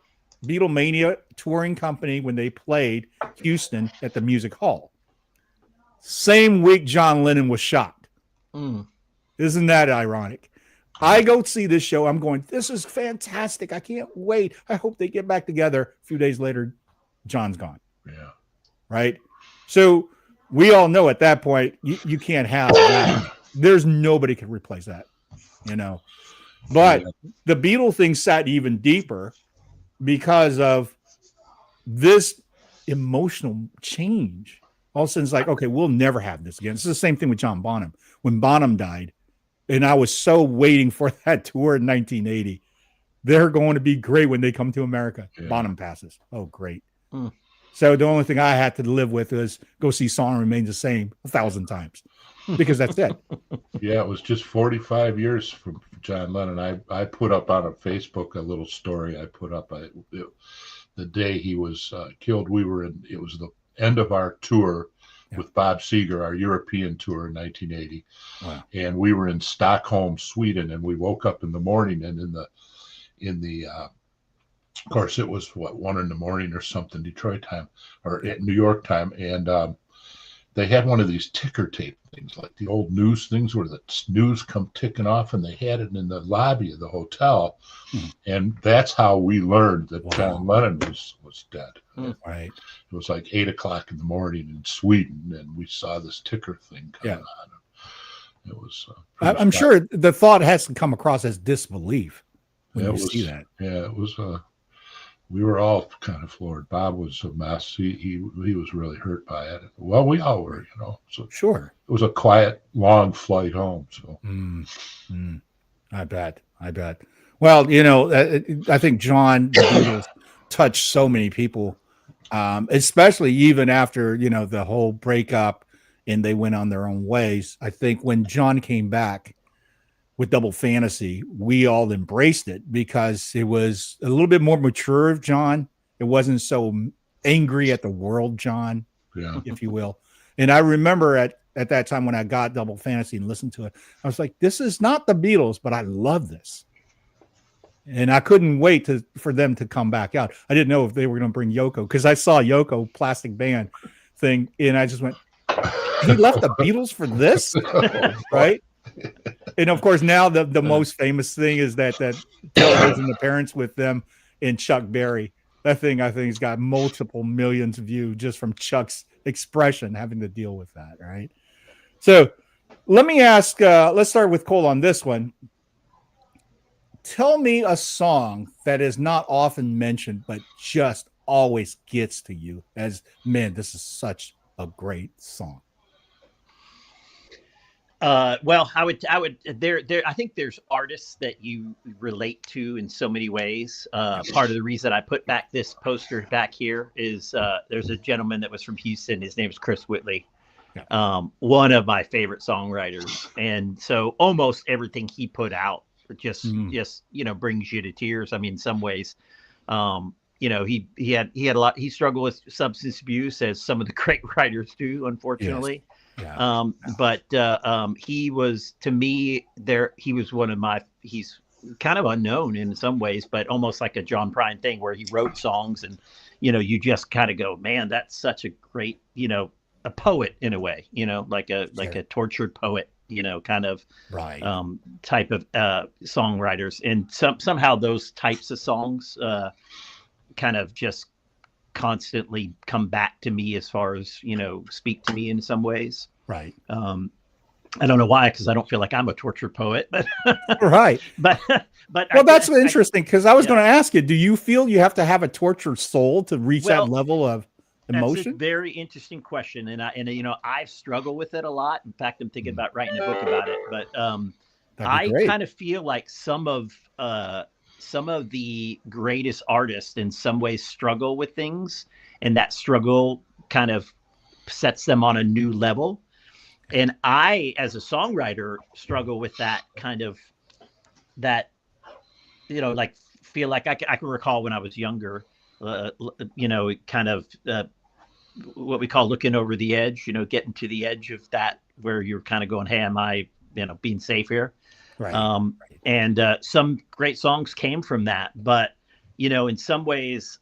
S2: Beatlemania touring company, when they played Houston at the Music Hall. Same week John Lennon was shot. Isn't that ironic? I go see this show. I'm going, this is fantastic. I can't wait. I hope they get back together. A few days later, John's gone.
S5: Yeah.
S2: Right. So we all know at that point, you can't have that. There's nobody can replace that, you know. But the Beatle thing sat even deeper because of this emotional change. All of a sudden, it's like, okay, we'll never have this again. It's the same thing with John Bonham. When Bonham died, and I was so waiting for that tour in 1980. They're going to be great when they come to America. Yeah. Bonham passes. Oh, great. So the only thing I had to live with is go see Song Remains the Same 1,000 times because that's it.
S5: Yeah, it was just 45 years from John Lennon. I put up on a Facebook a little story I put up. The day he was killed, it was the end of our tour with Bob Seger, our European tour in 1980. Wow. And we were in Stockholm, Sweden, and we woke up in the morning, and in the of course it was 1 a.m. or something, Detroit time or New York time, and they had one of these ticker tape things, like the old news things where the news come ticking off, and they had it in the lobby of the hotel. And that's how we learned that John Lennon was dead.
S2: Right.
S5: It was like 8 o'clock in the morning in Sweden, and we saw this ticker thing coming on. It was.
S2: I'm sure the thought has to come across as disbelief when you see that.
S5: Yeah, it was. We were all kind of floored. Bob was a mess. He was really hurt by it. Well, we all were, you know. So
S2: sure.
S5: It was a quiet, long flight home. So.
S2: I bet. Well, you know, I think John the Beatles touched so many people, especially even after, you know, the whole breakup and they went on their own ways. I think when John came back with Double Fantasy, we all embraced it because it was a little bit more mature of John. It wasn't so angry at the world, John, if you will. And I remember at that time when I got Double Fantasy and listened to it, I was like, this is not the Beatles, but I love this. And I couldn't wait for them to come back out. I didn't know if they were going to bring Yoko, because I saw Yoko Plastic Band thing, and I just went, he left the Beatles for this? Right? And of course, now the most famous thing is that television appearance with them and Chuck Berry. That thing, I think, has got multiple millions of views just from Chuck's expression having to deal with that, right? So let me ask, let's start with Cole on this one. Tell me a song that is not often mentioned, but just always gets to you as, man, this is such a great song.
S4: Well, I think there's artists that you relate to in so many ways. Part of the reason I put back this poster back here is there's a gentleman that was from Houston. His name is Chris Whitley. One of my favorite songwriters. And so almost everything he put out just, you know, brings you to tears. I mean, in some ways, you know, he had a lot, he struggled with substance abuse, as some of the great writers do, unfortunately. But he was, to me, he was one of my, he's kind of unknown in some ways, but almost like a John Prine thing where he wrote songs and, you know, you just kind of go, man, that's such a great, you know, a poet in a way, you know, like a tortured poet, you know, kind of type of songwriters. And somehow those types of songs kind of just constantly come back to me as far as, you know, speak to me in some ways.
S2: Right.
S4: I don't know why, because I don't feel like I'm a tortured poet, but
S2: right.
S4: But
S2: well, that's interesting, because I was going to ask you, do you feel you have to have a tortured soul to reach that level of emotion?
S4: That's a very interesting question, and you know, I've struggled with it a lot. In fact, I'm thinking about writing a book about it. But I kind of feel like some of the greatest artists in some ways struggle with things, and that struggle kind of sets them on a new level. And I, as a songwriter, struggle with that kind of, that, you know, like, feel like I can recall when I was younger, you know, kind of what we call looking over the edge, you know, getting to the edge of that, where you're kind of going, hey, am I, you know, being safe here? Right. And some great songs came from that. But, you know, in some ways,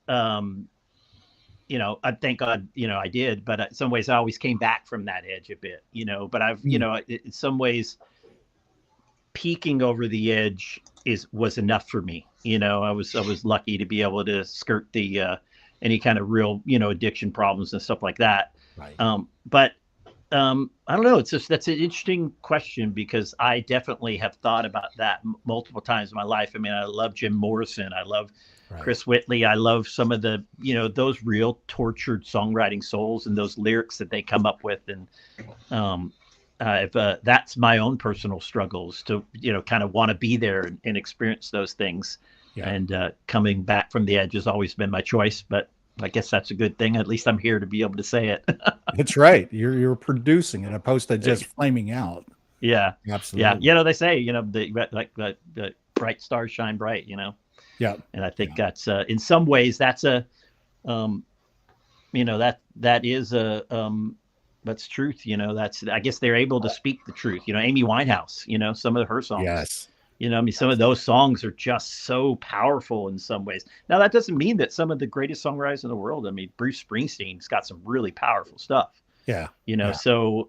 S4: you know, I thank God, you know, I did, but in some ways I always came back from that edge a bit, you know, but I've, you know, in some ways, peeking over the edge was enough for me. I was lucky to be able to skirt the any kind of real, addiction problems and stuff like that.
S2: Right.
S4: But I don't know. That's an interesting question, because I definitely have thought about that multiple times in my life. I mean, I love Jim Morrison. I love Chris Whitley. I love some of the, those real tortured songwriting souls and those lyrics that they come up with. And that's my own personal struggles to, kind of want to be there and experience those things. Yeah. And coming back from the edge has always been my choice, but I guess that's a good thing. At least I'm here to be able to say it.
S2: That's right. You're producing it opposed to just flaming out.
S4: Yeah,
S2: absolutely.
S4: Yeah. They say, the bright stars shine bright,
S2: Yeah.
S4: And I think that's in some ways that's a, that is a, that's truth. That's, I guess they're able to speak the truth. Amy Winehouse, some of her songs.
S2: Yes.
S4: Some of those songs are just so powerful in some ways. Now, that doesn't mean that some of the greatest songwriters in the world, Bruce Springsteen's got some really powerful stuff.
S2: Yeah.
S4: So,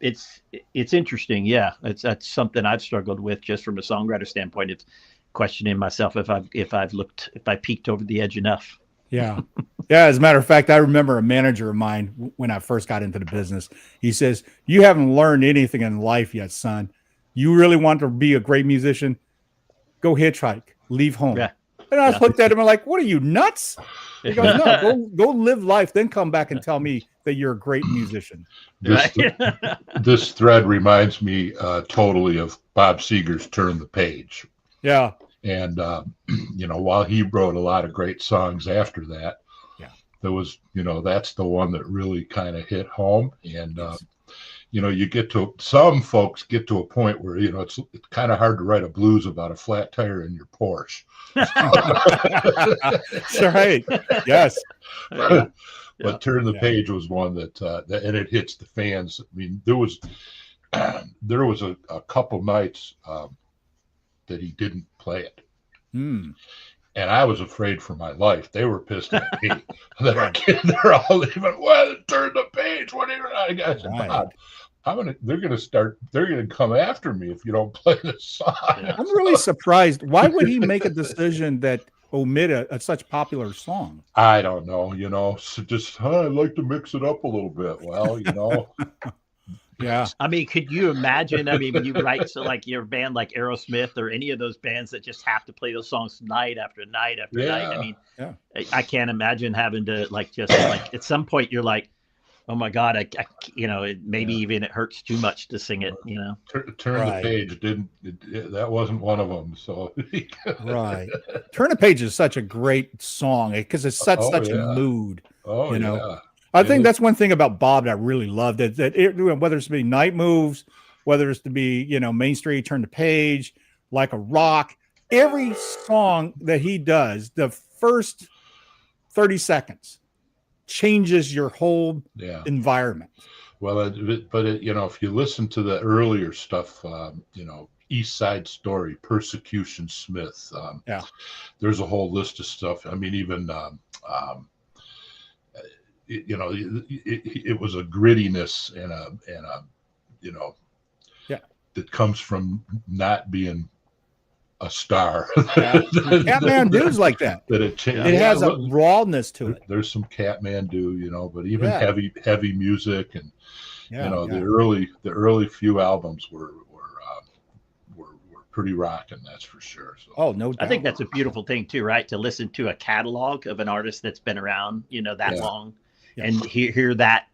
S4: it's interesting. Yeah. That's something I've struggled with just from a songwriter standpoint. It's questioning myself if I peeked over the edge enough.
S2: Yeah. Yeah. As a matter of fact, I remember a manager of mine when I first got into the business. He says, "You haven't learned anything in life yet, son. You really want to be a great musician? Go hitchhike, leave home." Yeah. And I looked at him and like, "What are you, nuts?" He goes, "No, go live life, then come back and tell me that you're a great musician."
S5: This thread reminds me totally of Bob Seger's "Turn the Page."
S2: Yeah.
S5: And, while he wrote a lot of great songs after that, there was, that's the one that really kind of hit home. And, some folks get to a point where, it's kind of hard to write a blues about a flat tire in your Porsche.
S2: Right. Yes.
S5: But Turn the Page was one that and it hits the fans. I mean, there was a couple nights that he didn't play it. And I was afraid for my life. They were pissed at me. They're all leaving. Well, turn the page. What are you? I said, Bob, they're gonna come after me if you don't play this song.
S2: I'm really surprised. Why would he make a decision that omit a such popular song?
S5: I don't know. So just I'd like to mix it up a little bit. Well,
S2: Yeah.
S4: Could you imagine? When you write like your band like Aerosmith or any of those bands that just have to play those songs night after night after night. I can't imagine having to just at some point you're like, oh my God, it hurts too much to sing it,
S5: Turn the Page that wasn't one of them. So
S2: right. Turn the Page is such a great song because it sets such a mood.
S5: Oh, yeah.
S2: I think that's one thing about Bob that I really loved, whether it's to be Night Moves, whether it's to be, Main Street, Turn the Page, Like a Rock, every song that he does, the first 30 seconds changes your whole environment.
S5: Well, but if you listen to the earlier stuff, East Side Story, Persecution Smith, there's a whole list of stuff. Even it was a grittiness and a that comes from not being a star.
S2: Catmandu's like that. It has a rawness to it.
S5: There's some Catmandu, but even heavy music and the early few albums were pretty rocking, that's for sure. So.
S2: Oh, no doubt.
S4: I think that's a beautiful thing too, right? To listen to a catalog of an artist that's been around, that long. Yeah. And hear that,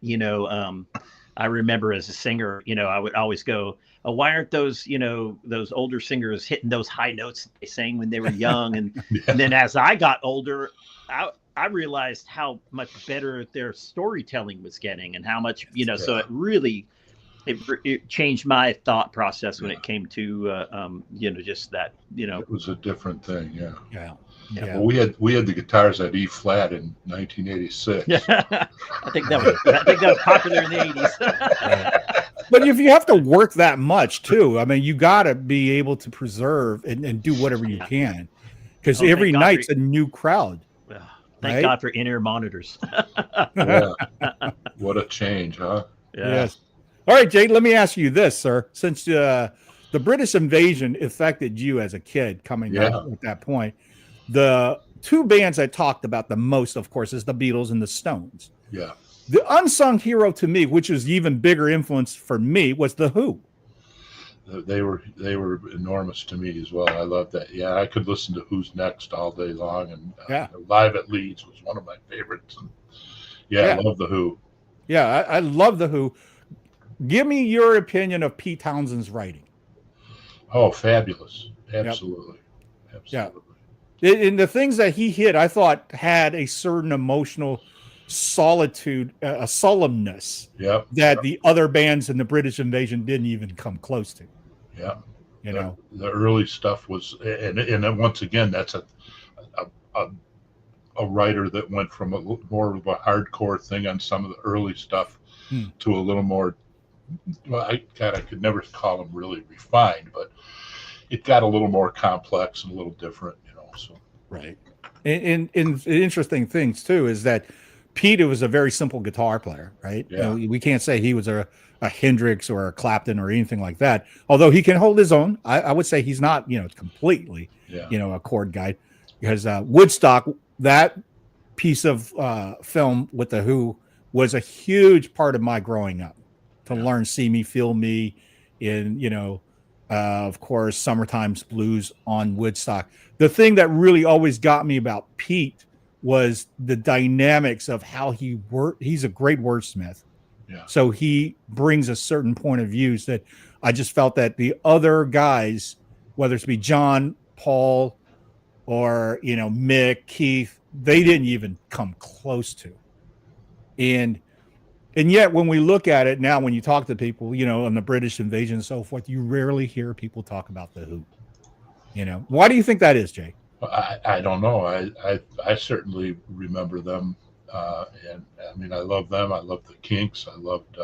S4: I remember as a singer, I would always go, oh, why aren't those, those older singers hitting those high notes that they sang when they were young? And, and then as I got older, I realized how much better their storytelling was getting and how much, so it really, it changed my thought process when it came to, just that,
S5: It was a different thing. Yeah.
S2: Yeah.
S5: Yeah. Well, we had the guitars at E flat in 1986.
S4: I think that was popular in the 80s.
S2: But if you have to work that much too, you got to be able to preserve and do whatever you can, because every night's a new crowd.
S4: Thank God for in-ear monitors.
S5: What a change, huh?
S2: Yeah. Yes. All right, Jay, let me ask you this, sir. Since the British invasion affected you as a kid coming up at that point, the two bands I talked about the most, of course, is the Beatles and the Stones.
S5: Yeah.
S2: The unsung hero to me, which was even bigger influence for me, was the Who.
S5: They were enormous to me as well. I love that. Yeah, I could listen to Who's Next all day long, and Live at Leeds was one of my favorites. And I love the Who.
S2: Yeah, I love the Who. Give me your opinion of Pete Townshend's writing.
S5: Oh, fabulous! Absolutely, absolutely.
S2: Yeah. And the things that he hit, I thought had a certain emotional solitude, a solemnness that the other bands in the British invasion didn't even come close to.
S5: Yeah,
S2: you know,
S5: the early stuff was, and then once again, that's a writer that went from more of a hardcore thing on some of the early stuff to a little more. Well, I could never call him really refined, but it got a little more complex and a little different, So
S2: right, and interesting things too is that Pete was a very simple guitar player, right?
S5: Yeah.
S2: We can't say he was a Hendrix or a Clapton or anything like that. Although he can hold his own, I would say he's not, completely, a chord guy, because Woodstock, that piece of film with the Who was a huge part of my growing up. To learn See Me, Feel Me in, of course, Summertime's Blues on Woodstock. The thing that really always got me about Pete was the dynamics of how he worked. He's a great wordsmith.
S5: Yeah.
S2: So he brings a certain point of views that I just felt that the other guys, whether it's be John, Paul, or, Mick, Keith, they didn't even come close to. And yet, when we look at it now, when you talk to people, on the British invasion and so forth, you rarely hear people talk about the Who. Why do you think that is, Jay?
S5: I don't know. I certainly remember them, and I mean, I love them. I love the Kinks. I loved.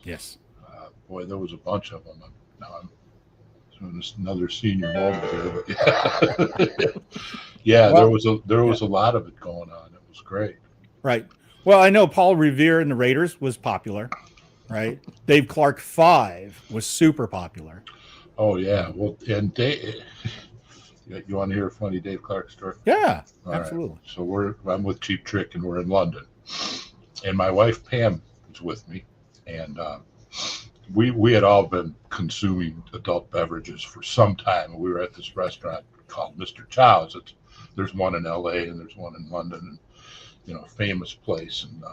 S2: Yes.
S5: Boy, there was a bunch of them. Now I'm doing another senior moment here, but there was a lot of it going on. It was great.
S2: Right. Well, I know Paul Revere and the Raiders was popular, right? Dave Clark 5 was super popular.
S5: Oh yeah. Well, and Dave, you want to hear a funny Dave Clark story?
S2: Yeah,
S5: all
S2: absolutely.
S5: Right. So I'm with Cheap Trick and we're in London, and my wife Pam was with me, and we had all been consuming adult beverages for some time. We were at this restaurant called Mr. Chow's. There's one in L.A. and there's one in London, and famous place, and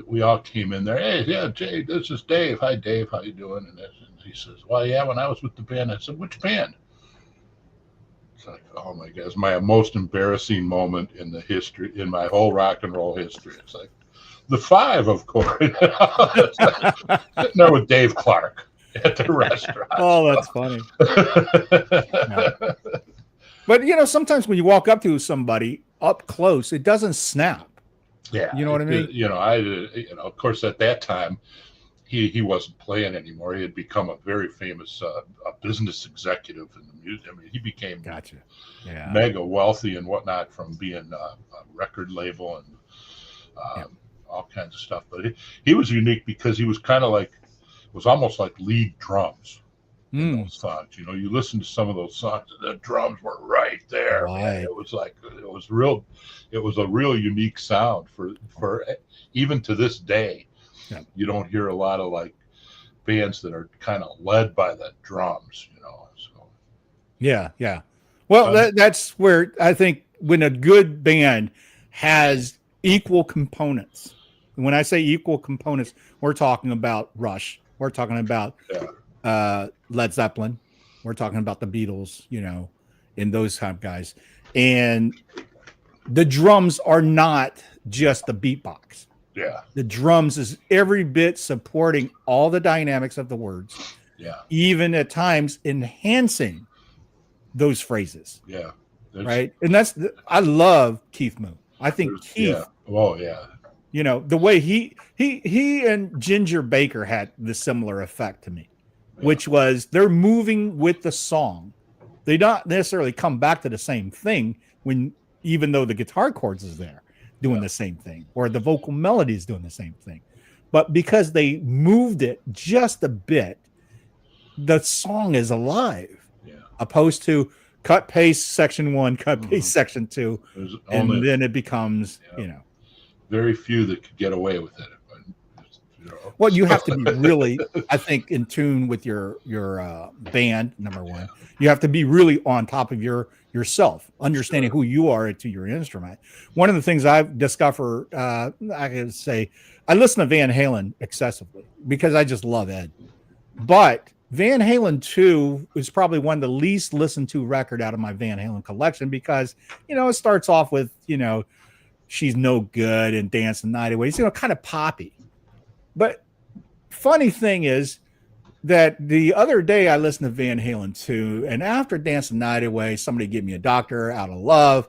S5: we all came in there. Hey, yeah, Jay, this is Dave. Hi, Dave. How you doing? And he says, well, yeah, when I was with the band. I said, which band? It's like, oh my God, it's my most embarrassing moment in my whole rock and roll history. It's like the Five, of course. Sitting there with Dave Clark at the restaurant.
S2: Oh, that's funny. Yeah. But, sometimes when you walk up to somebody up close, it doesn't snap.
S5: Yeah.
S2: You know what I mean?
S5: Of course, at that time, he wasn't playing anymore. He had become a very famous business executive in the music. I mean, he became mega wealthy and whatnot from being a record label and all kinds of stuff. But he was unique because he was kind of was almost like lead drums. In those songs, you listen to some of those songs, the drums were right there.
S2: Right.
S5: It was a real unique sound for even to this day.
S2: Yeah.
S5: You don't hear a lot of bands that are kind of led by the drums, So
S2: yeah. Well, that's where I think when a good band has equal components. When I say equal components, we're talking about Rush. We're talking about Led Zeppelin. We're talking about the Beatles, and those kind of guys. And the drums are not just the beatbox.
S5: Yeah.
S2: The drums is every bit supporting all the dynamics of the words.
S5: Yeah.
S2: Even at times enhancing those phrases.
S5: Yeah.
S2: Right. And I love Keith Moon. I think Keith.
S5: Yeah. Oh, yeah.
S2: The way he and Ginger Baker had the similar effect to me. Which was they're moving with the song. They don't necessarily come back to the same thing even though the guitar chords is there doing the same thing, or the vocal melody is doing the same thing. but because they moved it just a bit, the song is alive.
S5: Yeah.
S2: Opposed to cut paste section 1, cut paste section 2,
S5: There's
S2: and
S5: only
S2: then it becomes, you know.
S5: very few that could get away with it. You know.
S2: Well, you have to be really, I think, in tune with your band. Number one, you have to be really on top of yourself, understanding who you are to your instrument. One of the things I've discovered, I can say, I listen to Van Halen excessively because I just love Ed. But Van Halen 2 is probably one of the least listened to record out of my Van Halen collection because, you know, it starts off with, you know, She's No Good and Dance the Night Away. It's, you know, kind of poppy. But funny thing is that the other day I listened to Van Halen 2, and after Dance the Night Away, Somebody Give Me a Doctor, Out of Love,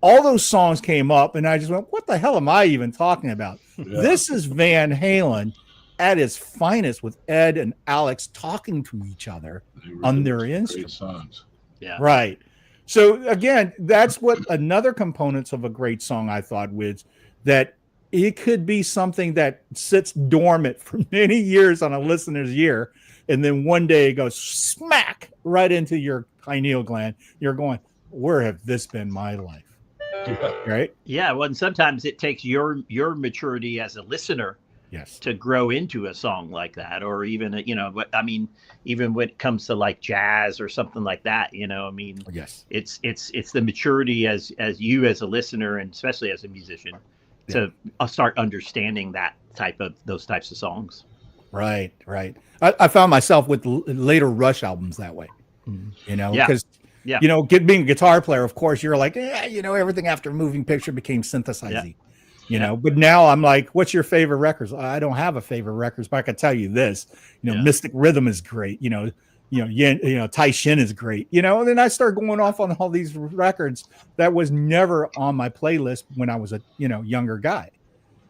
S2: all those songs came up, and I just went, what the hell am I even talking about? Yeah. This is Van Halen at its finest with Ed and Alex talking to each other on their instruments.
S4: Yeah.
S2: Right. So again, that's what another components of a great song I thought was that it could be something that sits dormant for many years on a listener's ear, and then one day it goes smack right into your pineal gland. You're going, where have this been my life? Right?
S4: Yeah. Well, and sometimes it takes your maturity as a listener,
S2: yes, to
S4: grow into a song like that, or even, you know, what I mean, even when it comes to like jazz or something like that, you know, I mean,
S2: yes,
S4: it's the maturity as you as a listener, and especially as a musician, to start understanding those types of songs.
S2: Right. I found myself with later Rush albums that way, you know, because, you know, being a guitar player, of course, you're like, you know, everything after Moving Picture became synthesizing, you know, but now I'm like, what's your favorite records? I don't have a favorite records, but I can tell you this, you know, Mystic Rhythm is great. You know, Tai Shin is great, you know, and then I start going off on all these records that was never on my playlist when I was a, you know, younger guy.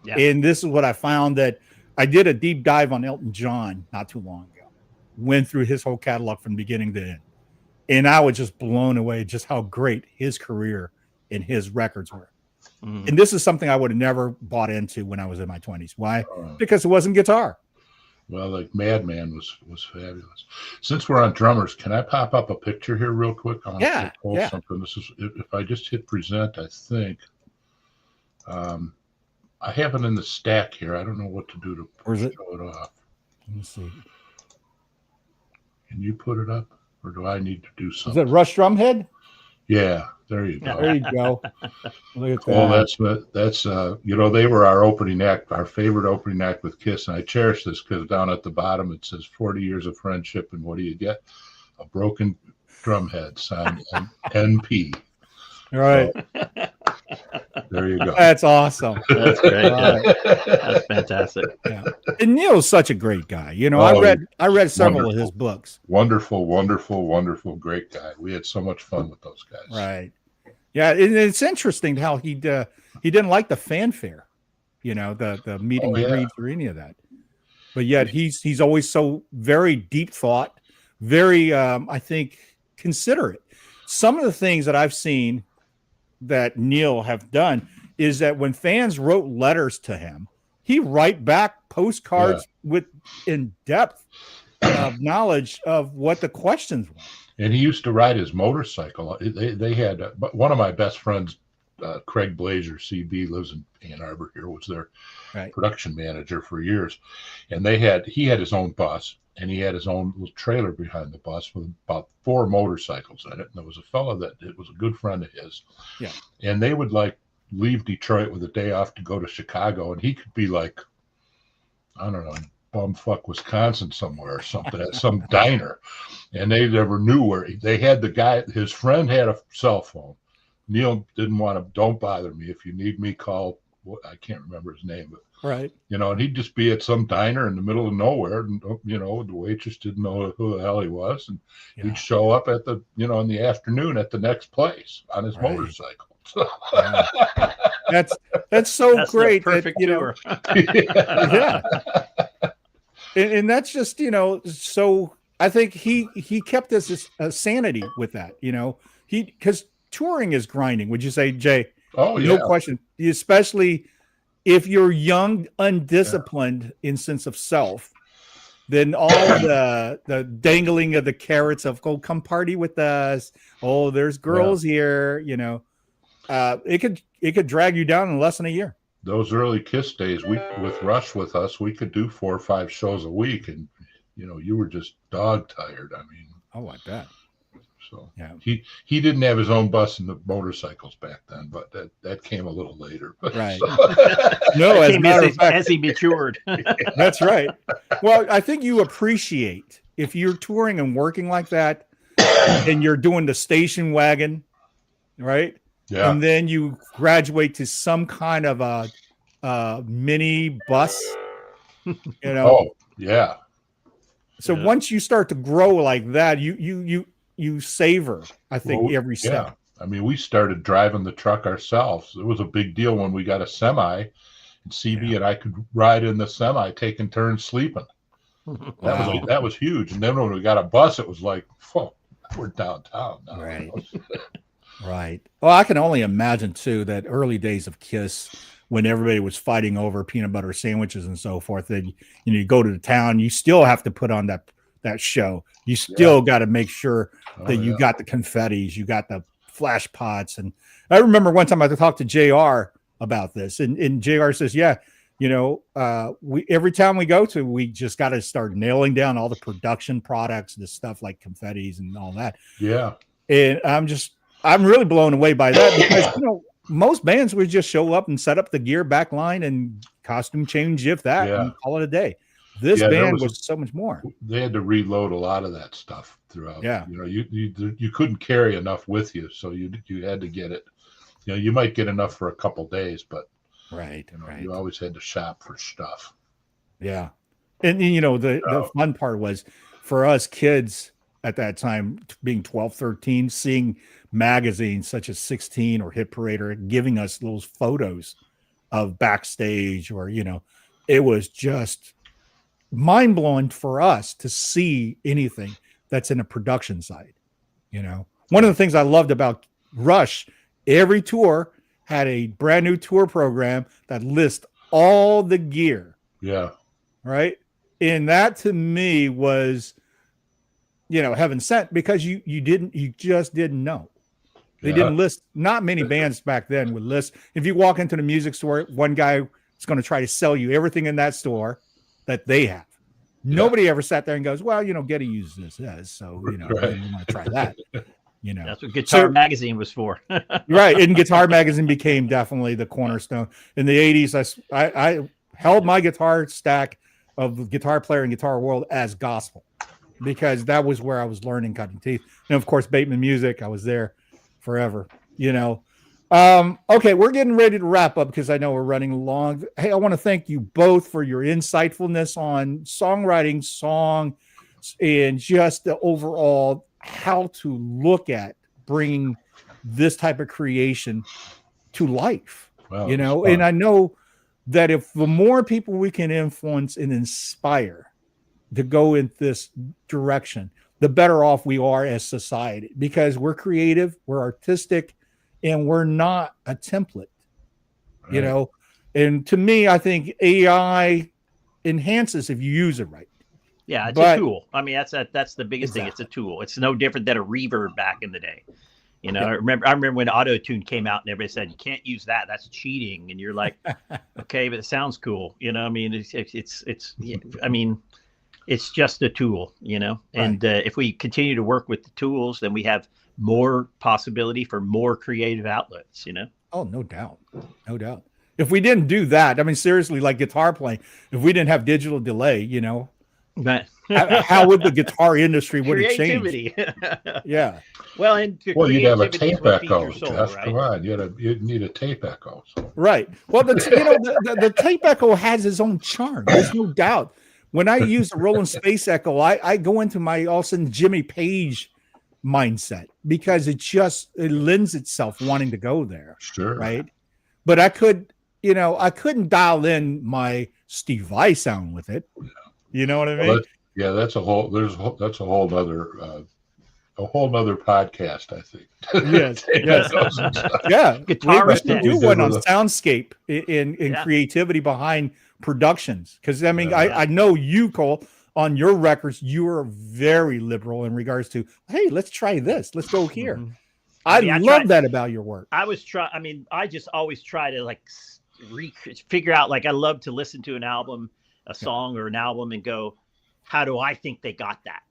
S2: Yeah. And this is what I found, that I did a deep dive on Elton John not too long ago, went through his whole catalog from beginning to end. And I was just blown away just how great his career and his records were. Mm. And this is something I would have never bought into when I was in my 20s. Why? Because it wasn't guitar.
S5: Well, like Madman was fabulous. Since we're on drummers, can I pop up a picture here real quick? I want to post something. This is, if I just hit present, I think. I have it in the stack here. I don't know what to do to show it off.
S2: Let me see.
S5: Can you put it up, or do I need to do something?
S2: Is it Rush Drumhead?
S5: Yeah, there you go.
S2: There you go. Look at that.
S5: Well, that's you know, they were our opening act, our favorite opening act with Kiss, and I cherish this because down at the bottom it says 40 years of friendship, and what do you get? A broken drumhead signed NP.
S2: All right.
S5: So, there you go.
S2: That's awesome.
S4: That's great. Right. That's fantastic.
S2: Yeah. And Neil's such a great guy. You know, I read several of his books.
S5: Wonderful, great guy. We had so much fun with those guys.
S2: Right. Yeah, it's interesting how he didn't like the fanfare, you know, the meeting greets or any of that. But yet he's always so very deep thought, very I think considerate. Some of the things that I've seen that Neil have done is that when fans wrote letters to him, he write back postcards with in-depth knowledge of what the questions were.
S5: And he used to ride his motorcycle. They had one of my best friends, Craig Blazer, CB, lives in Ann Arbor here, was their production manager for years. And he had his own bus, and he had his own little trailer behind the bus with about 4 motorcycles in it. And there was a fellow it was a good friend of his. Yeah. And they would like leave Detroit with a day off to go to Chicago. And he could be like, I don't know, bumfuck Wisconsin somewhere or something at some diner. And they never knew where they had the guy. His friend had a cell phone. Neil didn't want to, don't bother me. If you need me, call, I can't remember his name, but you know, and he'd just be at some diner in the middle of nowhere, and you know, the waitress didn't know who the hell he was, and he'd show up at the, you know, in the afternoon at the next place on his motorcycle.
S2: That's so
S4: that's
S2: great.
S4: Perfect tour.
S2: And that's just, you know, so I think he kept this sanity with that, you know, because touring is grinding. Would you say, Jay?
S5: Oh, yeah.
S2: No question. Especially if you're young, undisciplined in sense of self, then all the dangling of the carrots of go come party with us. Oh, there's girls here, it could drag you down in less than a year.
S5: Those early Kiss days, with Rush with us, we could do 4 or 5 shows a week, and you were just dog tired. I mean,
S2: oh, I bet.
S5: So
S2: yeah,
S5: he didn't have his own bus and the motorcycles back then, but that came a little later.
S2: Right.
S5: So.
S2: No, as a matter of fact,
S4: as he matured.
S2: That's right. Well, I think you appreciate if you're touring and working like that, and you're doing the station wagon, right?
S5: Yeah.
S2: And then you graduate to some kind of a mini bus,
S5: Oh, yeah.
S2: So once you start to grow like that, you savor, I think, every step.
S5: Yeah. I mean, we started driving the truck ourselves. It was a big deal when we got a semi, and CB and I could ride in the semi, taking turns sleeping. That was huge. And then when we got a bus, it was like, whoa, we're downtown now.
S2: Right. Right. Well, I can only imagine too that early days of Kiss, when everybody was fighting over peanut butter sandwiches and so forth, that you go to the town, you still have to put on that show. You still got to make sure that you got the confettis, you got the flash pots. And I remember one time I talked to JR about this, and JR says, we every time we go to, we just got to start nailing down all the production products, the stuff like confettis and all that.
S5: Yeah.
S2: And I'm really blown away by that, because most bands would just show up and set up the gear back line and costume change, if that, and call it a day. This band was so much more. They
S5: had to reload a lot of that stuff throughout.
S2: Yeah.
S5: You couldn't carry enough with you, so you had to get it. You might get enough for a couple days, but you always had to shop for stuff.
S2: Yeah. And the fun part was for us kids at that time, being 12, 13, seeing magazines such as 16 or Hit Parader giving us those photos of backstage, or it was just mind-blowing for us to see anything that's in a production side. One of the things I loved about Rush, every tour had a brand new tour program that lists all the gear.
S5: Yeah.
S2: Right. And that to me was, heaven sent, because you just didn't know. They didn't list. Not many bands back then would list. If you walk into the music store, one guy is going to try to sell you everything in that store that they have. Nobody ever sat there and goes, well, Getty uses this as, so, you want to try that.
S4: That's what Guitar Magazine was for.
S2: Right. And Guitar Magazine became definitely the cornerstone. In the 80s, I held my guitar stack of Guitar Player and Guitar World as gospel, because that was where I was learning cutting teeth. And of course, Bateman Music, I was there forever, Okay, we're getting ready to wrap up because I know we're running long. Hey, I want to thank you both for your insightfulness on songwriting, song, and just the overall how to look at bringing this type of creation to life.
S5: Wow,
S2: and I know that if the more people we can influence and inspire to go in this direction, the better off we are as society, because we're creative, we're artistic, and we're not a template, and to me, I think AI enhances if you use it right.
S4: Yeah, it's a tool. I mean, that's the biggest thing. It's a tool. It's no different than a reverb back in the day. I remember when auto-tune came out and everybody said, you can't use that, that's cheating. And you're like, okay, but it sounds cool. I mean, it's just a tool, and if we continue to work with the tools, then we have more possibility for more creative outlets,
S2: Oh, no doubt. If we didn't do that, I mean, seriously, like guitar playing, if we didn't have digital delay,
S4: but
S2: how would the guitar industry would have changed? Yeah.
S4: Well,
S5: you'd have a tape echo. Jeff, right? Come on, you'd need a tape echo. So.
S2: Right. Well, the tape echo has its own charm. There's no doubt. When I use the Roland Space Echo, I go into my all of a sudden Jimmy Page mindset, because it lends itself wanting to go there.
S5: Sure.
S2: Right. But I couldn't dial in my Steve Vai sound with it. You know what I mean?
S5: That's a whole other whole nother podcast, I think.
S2: Yes, yes. Yeah,
S4: Guitar
S2: we should do
S5: we
S2: one
S5: did
S2: on
S5: with
S2: soundscape in
S4: Yeah.
S2: creativity behind productions. Because I mean,
S5: Yeah.
S2: I know you, Cole, on your records, you are very liberal in regards to, hey, let's try this, let's go here.
S4: Mhm.
S2: I
S4: mean, I
S2: love
S4: tried-
S2: that about your work.
S4: I just always try to like figure out, like, I love to listen to an album, a song or an album, and go, how do I think they got that?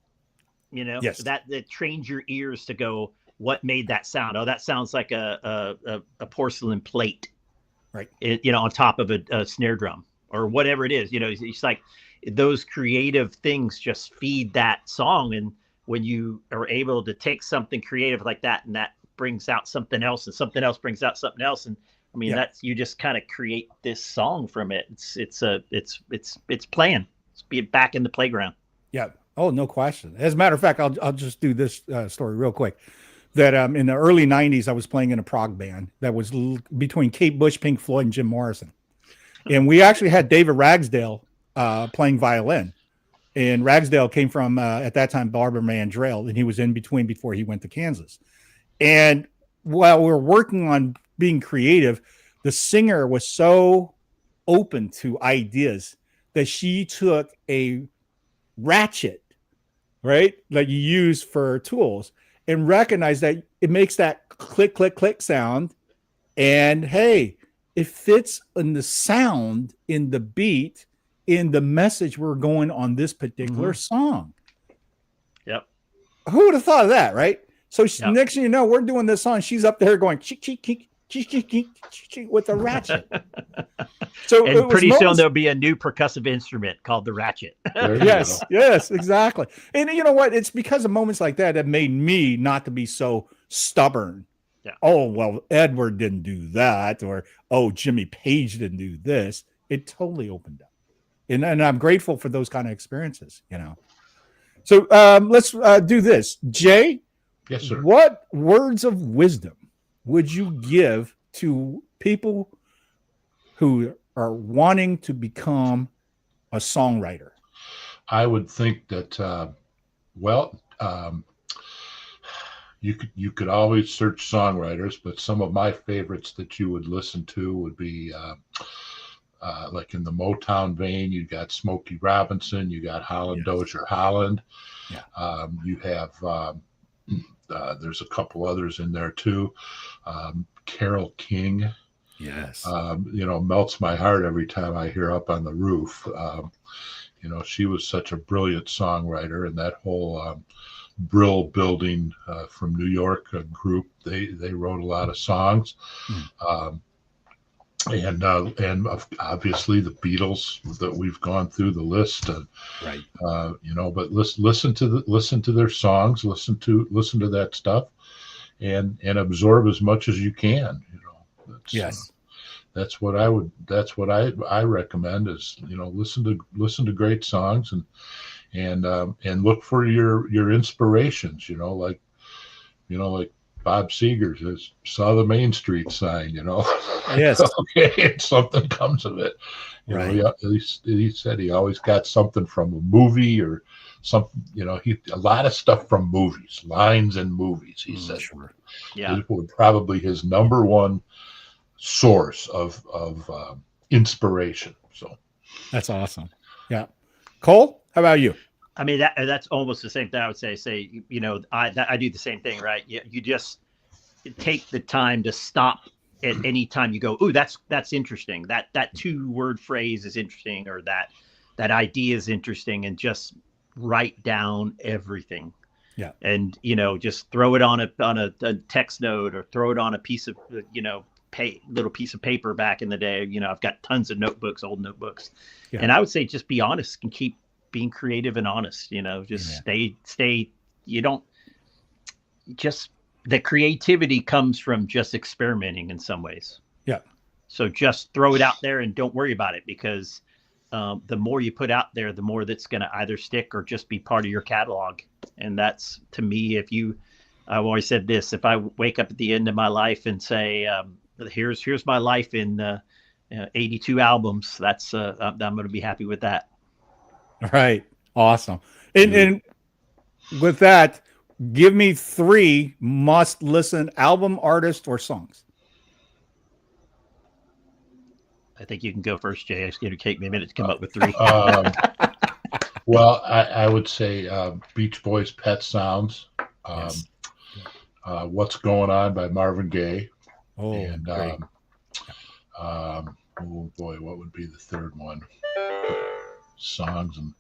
S4: You know,
S2: Yes.
S4: that trains your ears to go, what made that sound? Oh, that sounds like a porcelain plate,
S2: Right.
S4: On top of a snare drum or whatever it is. It's like those creative things just feed that song. And when you are able to take something creative like that, and that brings out something else, and something else brings out something else, and I mean, that's, you just kind of create this song from it. It's playing. It's being back in the playground.
S2: Yeah. Oh, no question. As a matter of fact, I'll just do this story real quick. That in the early 90s, I was playing in a prog band that was between Kate Bush, Pink Floyd, and Jim Morrison. And we actually had David Ragsdale playing violin. And Ragsdale came from, at that time, Barbara Mandrell, and he was in between before he went to Kansas. And while we were working on being creative, the singer was so open to ideas that she took a ratchet, right, that you use for tools, and recognized that it makes that click, click, click sound. And hey, it fits in the sound, in the beat, in the message we're going on this particular song.
S4: Yep.
S2: Who would have thought of that, right? So
S4: Yep.
S2: next thing you know, we're doing this song. She's up there going cheek, cheek, cheek, cheek, cheek, cheek, cheek, with a ratchet. So
S4: And pretty soon there'll be a new percussive instrument called the ratchet.
S5: There you
S2: Yes,
S5: go.
S2: yes, exactly. And you know what? It's because of moments like that that made me not to be so stubborn.
S4: Yeah.
S2: Oh, well, Edward didn't do that, or oh, Jimmy Page didn't do this. It totally opened up. And I'm grateful for those kind of experiences, So let's do this. Jay,
S5: Yes, sir.
S2: what words of wisdom would you give to people who are wanting to become a songwriter?
S5: I would think that, you could always search songwriters, but some of my favorites that you would listen to would be like in the Motown vein. You got Smokey Robinson, you got Holland Dozier Holland.
S2: Yeah.
S5: You have there's a couple others in there too. Carole King.
S2: Yes.
S5: Melts my heart every time I hear Up on the Roof. She was such a brilliant songwriter, and that whole Brill Building from New York group, they wrote a lot of songs. And obviously the Beatles that we've gone through the list,
S2: Right.
S5: But listen to their songs, listen to that stuff, and absorb as much as you can.
S2: Yes.
S5: That's what I recommend is, listen to great songs and look for your inspirations, like Bob Seger says, saw the Main Street sign,
S2: Yes.
S5: Okay, and something comes of it.
S2: Right.
S5: He said he always got something from a movie or something, a lot of stuff from movies, lines in movies, he said.
S2: Sure.
S4: Yeah.
S5: It would probably his number one source of inspiration. So
S2: That's awesome. Yeah. Cole, how about you?
S4: I mean, that's almost the same thing I would say, I do the same thing, right? You just take the time to stop at any time you go, ooh, that's interesting. That 2-word phrase is interesting, or that idea is interesting, and just write down everything.
S2: Yeah.
S4: And, just throw it on a text note, or throw it on a piece of, little piece of paper back in the day. I've got tons of notebooks, old notebooks.
S2: Yeah.
S4: And I would say just be honest and keep being creative and honest, just stay, you don't just, the creativity comes from just experimenting in some ways.
S2: Yeah.
S4: So just throw it out there and don't worry about it, because the more you put out there, the more that's going to either stick or just be part of your catalog. And that's, to me, I've always said this, if I wake up at the end of my life and say, here's my life in 82 albums, that's I'm going to be happy with that.
S2: All right. Awesome. And with that, Give me 3 must-listen album, artist, or songs.
S4: I think you can go first, Jay. It's going to take me a minute to come up with 3.
S5: Well, I would say Beach Boys' Pet Sounds.
S2: Yes.
S5: What's Going On by Marvin Gaye.
S2: Oh,
S5: And
S2: great.
S5: oh boy, what would be the third one? Songs and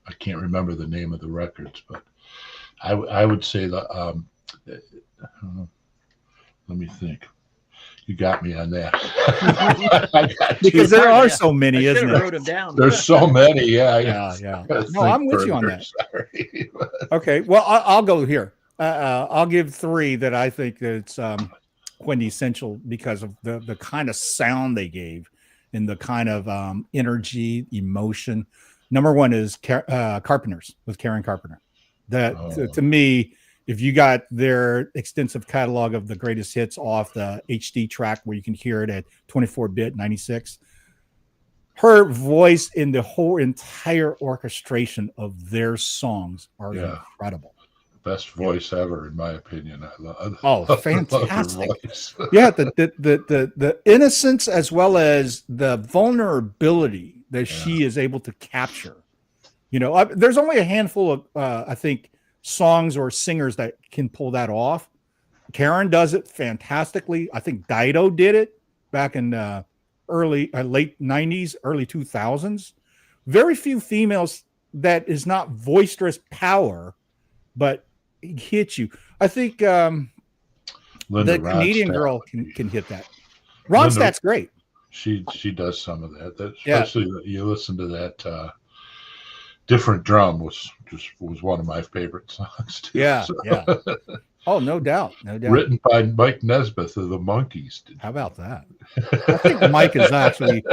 S5: I can't remember the name of the records, but I would say the let me think. You got me on that.
S2: Because there are so many, isn't
S4: I
S2: it?
S4: wrote them down.
S5: There's so many. Yeah.
S2: Yeah. No, I'm with you on that.
S5: Sorry.
S2: Okay, well, I'll go here. I'll give 3 that I think that's quintessential because of the kind of sound they gave and the kind of energy, emotion. Number 1 is Carpenters with Karen Carpenter. To me, if you got their extensive catalog of the greatest hits off the HD track where you can hear it at 24-bit 96, her voice in the whole entire orchestration of their songs are incredible.
S5: Best voice ever, in my opinion. I love.
S2: Oh, fantastic!
S5: Voice.
S2: Yeah, the innocence as well as the vulnerability that she is able to capture. You know, there's only a handful of I think songs or singers that can pull that off. Karen does it fantastically. I think Dido did it back in late 90s, early 2000s. Very few females that is not boisterous power, but it hits you. I think the Canadian girl can hit that. Ronstadt's great.
S5: She does some of that. Especially you listen to that Different Drum was one of my favorite songs too.
S2: Yeah. Oh, no doubt.
S5: Written by Mike Nesmith of the Monkees.
S2: How about that? I think Mike is actually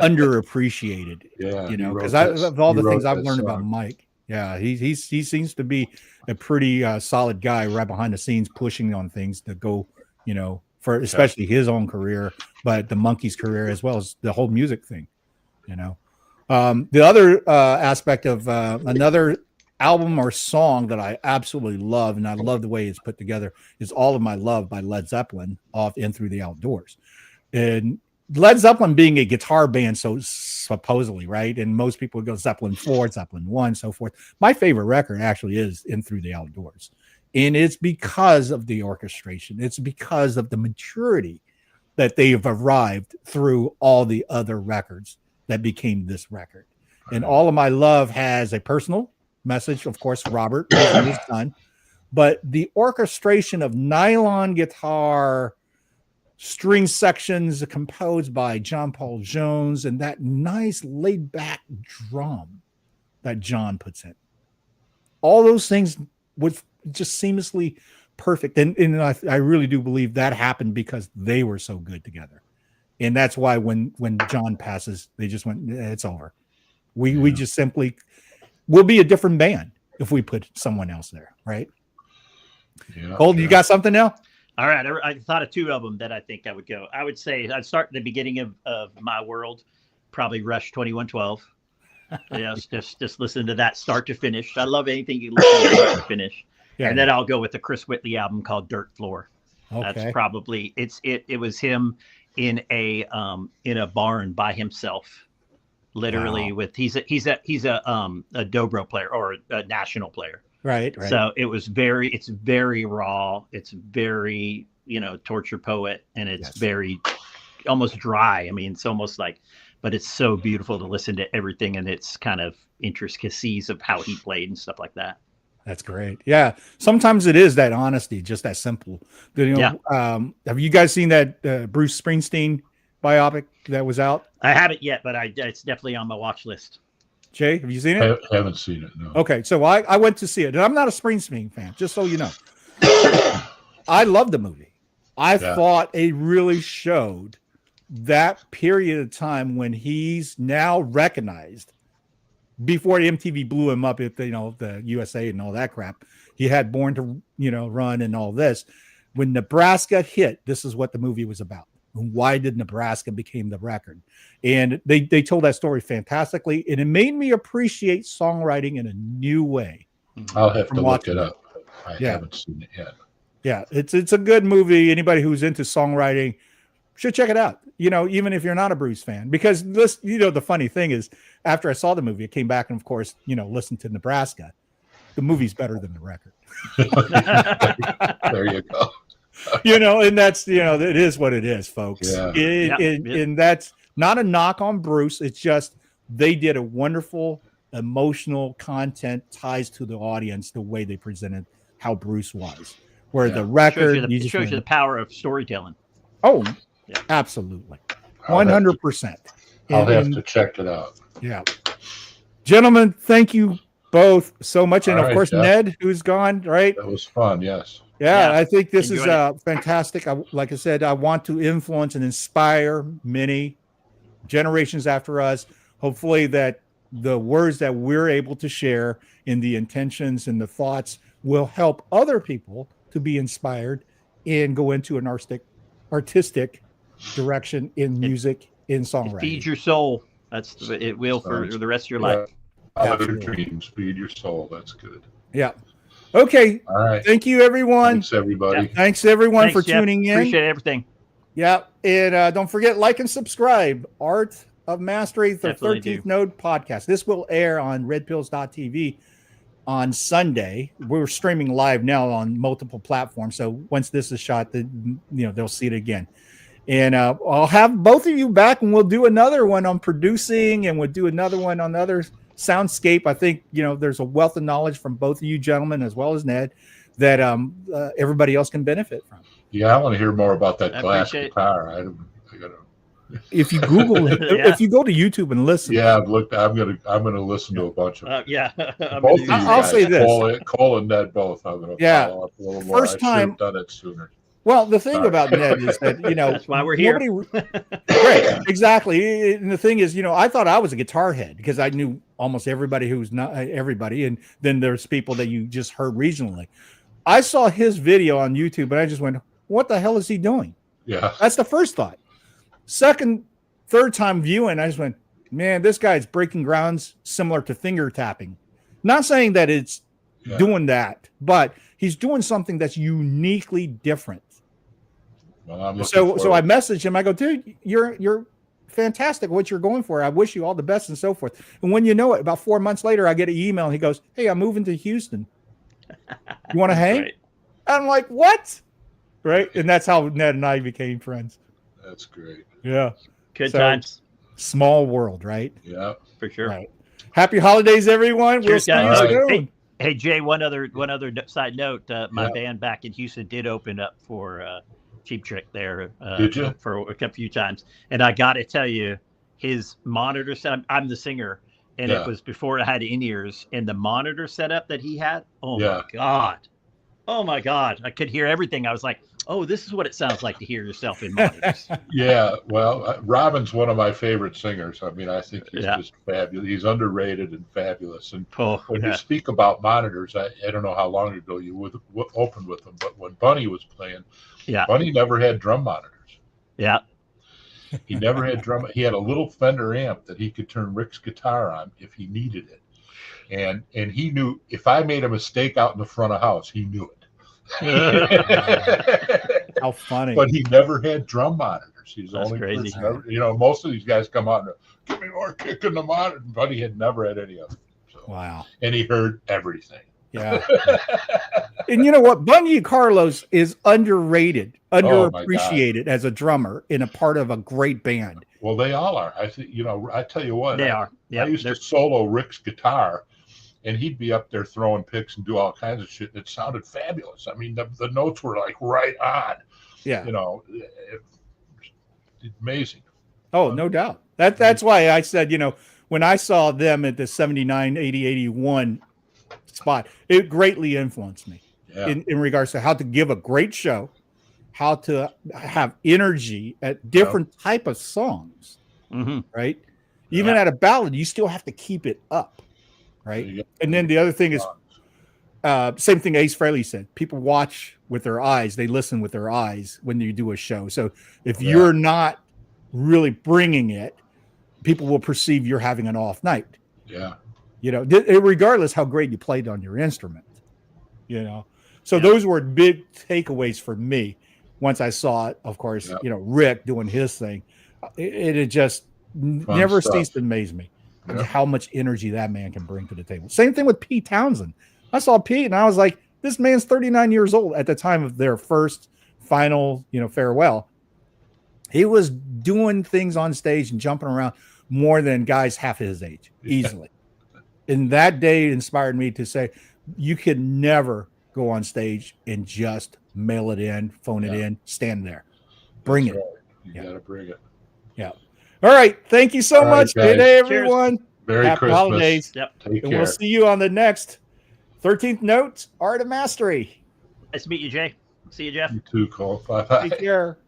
S2: underappreciated.
S5: Yeah,
S2: you know, because of all the things I've learned about Mike. Yeah, he seems to be a pretty solid guy right behind the scenes, pushing on things to go, you know, for especially his own career, but the Monkees' career as well as the whole music thing. You know, the other aspect of another album or song that I absolutely love, and I love the way it's put together, is All of My Love by Led Zeppelin off In Through the Outdoors. And Led Zeppelin being a guitar band, so supposedly, right? And most people go Zeppelin 4, Zeppelin 1, so forth. My favorite record actually is In Through the Outdoors. And it's because of the orchestration. It's because of the maturity that they've arrived through all the other records that became this record. And All of My Love has a personal message, of course, Robert and his son, but the orchestration of nylon guitar, string sections composed by John Paul Jones, and that nice laid back drum that John puts in. All those things would just seamlessly perfect. And I really do believe that happened because they were so good together. And that's why when John passes, they just went, it's over. We just simply will be a different band if we put someone else there, right?
S5: Yeah,
S2: Cole, you got something now?
S4: All right. I thought of 2 of them that I think I would go. I would say I'd start at the beginning of my world, probably Rush 2112. Just listen to that start to finish. I love anything you listen to start to finish. Yeah, and then I'll go with the Chris Whitley album called Dirt Floor. Okay. That's probably it was him in a barn by himself. Literally with he's a dobro player or a national player.
S2: Right.
S4: So it's very raw. It's very, torture poet, and it's very almost dry. I mean, it's almost like, but it's so beautiful to listen to everything and its kind of intricacies of how he played and stuff like that.
S2: That's great. Yeah. Sometimes it is that honesty, just that simple. Have you guys seen that Bruce Springsteen biopic that was out?
S4: I haven't yet, but it's definitely on my watch list.
S2: Jay, have you seen it?
S5: I haven't seen it, no.
S2: Okay, so I went to see it, and I'm not a Springsteen fan, just so you know. I love the movie. I thought it really showed that period of time when he's now recognized. Before MTV blew him up, the USA and all that crap, he had Born to Run and all this. When Nebraska hit, this is what the movie was about. Why did Nebraska became the record? And they told that story fantastically, and it made me appreciate songwriting in a new way
S5: I'll have
S2: From
S5: to look
S2: watching
S5: it
S2: it.
S5: up. I
S2: Yeah.
S5: haven't seen it yet.
S2: Yeah, it's a good movie. Anybody who's into songwriting should check it out. Even if you're not a Bruce fan, because this, the funny thing is, after I saw the movie, I came back and of course, listened to Nebraska. The movie's better than the record.
S5: There you go.
S2: And that's, it is what it is, folks.
S5: Yeah.
S2: And that's not a knock on Bruce. It's just they did a wonderful emotional content ties to the audience the way they presented how Bruce was. Where the record
S4: it shows you the power of storytelling.
S2: Oh, yeah, absolutely. 100%.
S5: I'll have to check it out.
S2: Yeah. Gentlemen, thank you both so much. And
S5: All
S2: of
S5: right,
S2: course,
S5: Jeff.
S2: Ned, who's gone, right?
S5: That was fun. Yes.
S2: Yeah,
S4: Yeah.
S2: I think this is
S4: Enjoyed it.
S2: fantastic. Like I said, I want to influence and inspire many generations after us. Hopefully that the words that we're able to share in the intentions and the thoughts will help other people to be inspired and go into an artistic direction in music, in
S4: It
S2: songwriting.
S4: feeds your soul. It will for the rest of your life.
S5: Follow your
S2: Absolutely.
S5: dreams, feed your soul. That's good.
S2: Yeah. Okay.
S5: All right.
S2: Thank you, everyone.
S5: Thanks, everybody.
S2: Thanks everyone
S4: Thanks,
S2: for
S4: Jeff.
S2: tuning in.
S4: Appreciate everything.
S2: Yeah. And don't forget, like and subscribe. Art of Mastery, the
S4: Definitely
S2: 13th
S4: do.
S2: Node podcast. This will air on redpills.tv on Sunday. We're streaming live now on multiple platforms. So once this is shot, they'll see it again. And I'll have both of you back, and we'll do another one on producing, and we'll do another one on other soundscape. I think there's a wealth of knowledge from both of you gentlemen as well as Ned that everybody else can benefit from.
S5: Yeah, I want to hear more about that
S4: I
S5: glass
S4: appreciate it.
S5: guitar. I gotta.
S2: If you Google it,
S4: Yeah.
S2: if you go to YouTube and listen,
S5: Yeah, I've looked. I'm gonna listen to a bunch of.
S4: Yeah.
S5: Both of you
S2: I'll
S5: guys,
S2: say this.
S5: Cole and Ned both. I'm gonna follow up a little more.
S2: First
S5: I should
S2: time-
S5: have done it sooner.
S2: Well, the thing
S5: Sorry.
S2: about Ned is that
S4: That's why we're here.
S2: Right, exactly. And the thing is, I thought I was a guitar head because I knew almost everybody who's not everybody, and then there's people that you just heard regionally. I saw his video on YouTube, and I just went, "What the hell is he doing?"
S5: Yeah.
S2: That's the first thought. Second, third time viewing, I just went, "Man, this guy's breaking grounds similar to finger tapping." Not saying that it's
S5: Yeah.
S2: doing that, but he's doing something that's uniquely different.
S5: Well, I'm looking
S2: So I
S5: forward.
S2: messaged him. I go, "Dude, you're fantastic. What you're going for. I wish you all the best," and so forth. And when you know it, about 4 months later, I get an email. And he goes, "Hey, I'm moving to Houston. You want to hang?"
S4: Right.
S2: I'm like, "What?" Right? And that's how Ned and I became friends.
S5: That's great.
S2: Yeah.
S4: Good
S2: So-
S4: times
S2: Small world, right?
S5: Yeah.
S4: for sure.
S2: Right. Happy holidays, everyone. We'll
S4: Cheers,
S2: see you
S4: guys.
S5: All right.
S2: soon.
S4: Hey Jay, one other side note. My
S5: Yeah.
S4: band back in Houston did open up for Cheap Trick there.
S5: Did you?
S4: For a few times? And I got to tell you, his monitor set. I'm the singer, and
S5: Yeah.
S4: it was before I had in-ears, and the monitor setup that he had. Oh
S5: Yeah.
S4: my god! I could hear everything. I was like, oh, this is what it sounds like to hear yourself in monitors.
S5: Yeah. Well, Robin's one of my favorite singers. I mean, I think he's
S4: Yeah.
S5: just fabulous. He's underrated and fabulous. And
S4: Oh,
S5: when
S4: yeah.
S5: you speak about monitors, I don't know how long ago you opened with them, but when Bunny was playing,
S4: Yeah.
S5: Bunny never had drum monitors.
S4: Yeah.
S5: He never had drum. He had a little Fender amp that he could turn Rick's guitar on if he needed it, and he knew if I made a mistake out in the front of house, he knew it.
S2: How funny.
S5: But he never had drum monitors. He's the
S4: That's
S5: only
S4: crazy.
S5: person ever, most of these guys come out and give me more kick in the monitor. Buddy had never had any of them. So,
S2: Wow.
S5: and he heard everything.
S2: Yeah. And you know what? Bunny Carlos is underrated,
S5: Oh, my
S2: underappreciated as a drummer in a part of a great band.
S5: Well, they all are. I think, I tell you what,
S4: They are. Yeah.
S5: I used to solo Rick's guitar, and he'd be up there throwing picks and do all kinds of shit. And it sounded fabulous. I mean, the notes were like right on.
S2: Yeah.
S5: Amazing.
S2: Oh, no doubt. That's why I said, when I saw them at the 79, 80, 81 spot, it greatly influenced me
S5: Yeah.
S2: in regards to how to give a great show, how to have energy at different type of songs,
S4: Mhm.
S2: right? Even
S4: Yeah.
S2: at a ballad, you still have to keep it up, right?
S5: There you go.
S2: And then the other thing is, same thing Ace Frehley said. People watch with their eyes; they listen with their eyes when you do a show. So if
S5: Yeah.
S2: you're not really bringing it, people will perceive you're having an off night.
S5: Yeah.
S2: you know, regardless how great you played on your instrument, you know. So those were big takeaways for me once I saw it. Of course, you know, Rick doing his thing. It just never ceased to amaze me how much energy that man can bring to the table. Same thing with Pete Townsend. I saw Pete and I was like, this man's 39 years old at the time of their first final, you know, farewell. He was doing things on stage and jumping around more than guys half his age easily. And that day inspired me to say, you could never go on stage and just mail it in, phone it in, stand there. Bring it.
S5: You got to bring it.
S2: Yeah. All right. Thank you so much. Good day, everyone.
S5: Merry
S2: Happy
S5: Christmas.
S2: holidays.
S4: Yep.
S5: Take
S2: and
S5: care.
S2: we'll see you on the next 13th Note, Art of Mastery.
S4: Nice to meet you, Jay. See you, Jeff.
S5: You too, Cole. Bye-bye.
S2: Take care.